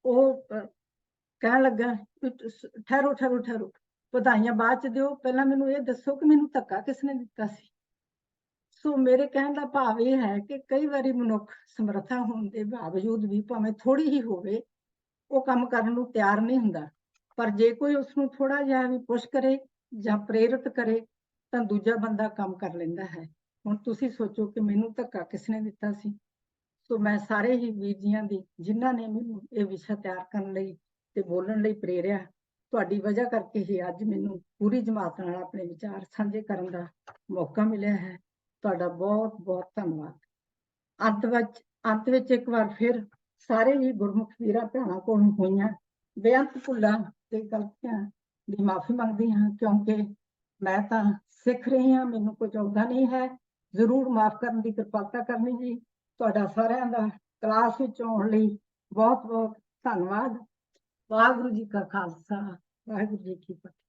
ਉਹ ਕਹਿਣ ਲੱਗਾ, ਠਹਿਰੋ, ਵਧਾਈਆਂ ਬਾਅਦ ਚ ਦਿਓ, ਪਹਿਲਾਂ ਮੈਨੂੰ ਇਹ ਦੱਸੋ ਕਿ ਮੈਨੂੰ ਧੱਕਾ ਕਿਸਨੇ ਦਿੱਤਾ ਸੀ। ਸੋ ਮੇਰੇ ਕਹਿਣ ਦਾ ਭਾਵ ਇਹ ਹੈ ਕਿ ਕਈ ਵਾਰੀ ਮਨੁੱਖ ਸਮਰੱਥਾ ਹੋਣ ਦੇ ਬਾਵਜੂਦ ਵੀ, ਭਾਵੇਂ ਥੋੜੀ ਹੀ ਹੋਵੇ, ਉਹ ਕੰਮ ਕਰਨ ਨੂੰ ਤਿਆਰ ਨਹੀਂ ਹੁੰਦਾ। ਪਰ ਜੇ ਕੋਈ ਉਸਨੂੰ ਥੋੜਾ ਜਿਹਾ ਵੀ ਪੁਸ਼ ਕਰੇ ਜਾਂ ਪ੍ਰੇਰਿਤ ਕਰੇ ਤਾਂ ਦੂਜਾ ਬੰਦਾ ਕੰਮ ਕਰ ਲੈਂਦਾ ਹੈ। ਹੁਣ ਤੁਸੀਂ ਸੋਚੋ ਕਿ ਮੈਨੂੰ ਧੱਕਾ ਕਿਸਨੇ ਦਿੱਤਾ ਸੀ। ਸੋ ਮੈਂ ਸਾਰੇ ਹੀ ਵੀਰ ਜੀਆਂ ਦੀ, ਜਿਨ੍ਹਾਂ ਨੇ ਮੈਨੂੰ ਇਹ ਵਿਸ਼ਾ ਤਿਆਰ ਕਰਨ ਲਈ ਤੇ ਬੋਲਣ ਲਈ ਪ੍ਰੇਰਿਆ, ਤੁਹਾਡੀ ਵਜ੍ਹਾ ਕਰਕੇ ਹੀ ਅੱਜ ਮੈਨੂੰ ਪੂਰੀ ਜਮਾਤ ਨਾਲ ਆਪਣੇ ਵਿਚਾਰ ਸਾਂਝੇ ਕਰਨ ਦਾ ਮੌਕਾ ਮਿਲਿਆ ਹੈ। ਤੁਹਾਡਾ ਬਹੁਤ ਬਹੁਤ ਧੰਨਵਾਦ। ਅੰਤ ਵਿੱਚ ਇੱਕ ਵਾਰ ਫਿਰ ਸਾਰੇ ਹੀ ਗੁਰਮੁਖ ਵੀਰਾਂ ਭੈਣਾਂ ਕੋਲ ਹੋਈਆਂ ਬੇਅੰਤ ਭੁੱਲਾਂ ਤੇ ਗਲਤੀਆਂ ਦੀ ਮਾਫੀ ਮੰਗਦੀ ਹਾਂ, ਕਿਉਂਕਿ ਮੈਂ ਤਾਂ ਸਿੱਖ ਰਹੀ ਹਾਂ, ਮੈਨੂੰ ਕੁਝ ਆਉਂਦਾ ਨਹੀਂ ਹੈ। ਜ਼ਰੂਰ ਮਾਫ ਕਰਨ ਦੀ ਕਿਰਪਾਲਤਾ ਕਰਨੀ ਜੀ। ਤੁਹਾਡਾ ਸਾਰਿਆਂ ਦਾ ਕਲਾਸ ਵਿੱਚ ਆਉਣ ਲਈ ਬਹੁਤ ਬਹੁਤ ਧੰਨਵਾਦ। ਵਾਹਿਗੁਰੂ ਜੀ ਕਾ ਖਾਲਸਾ, ਵਾਹਿਗੁਰੂ ਜੀ ਕੀ ਫਤਿਹ।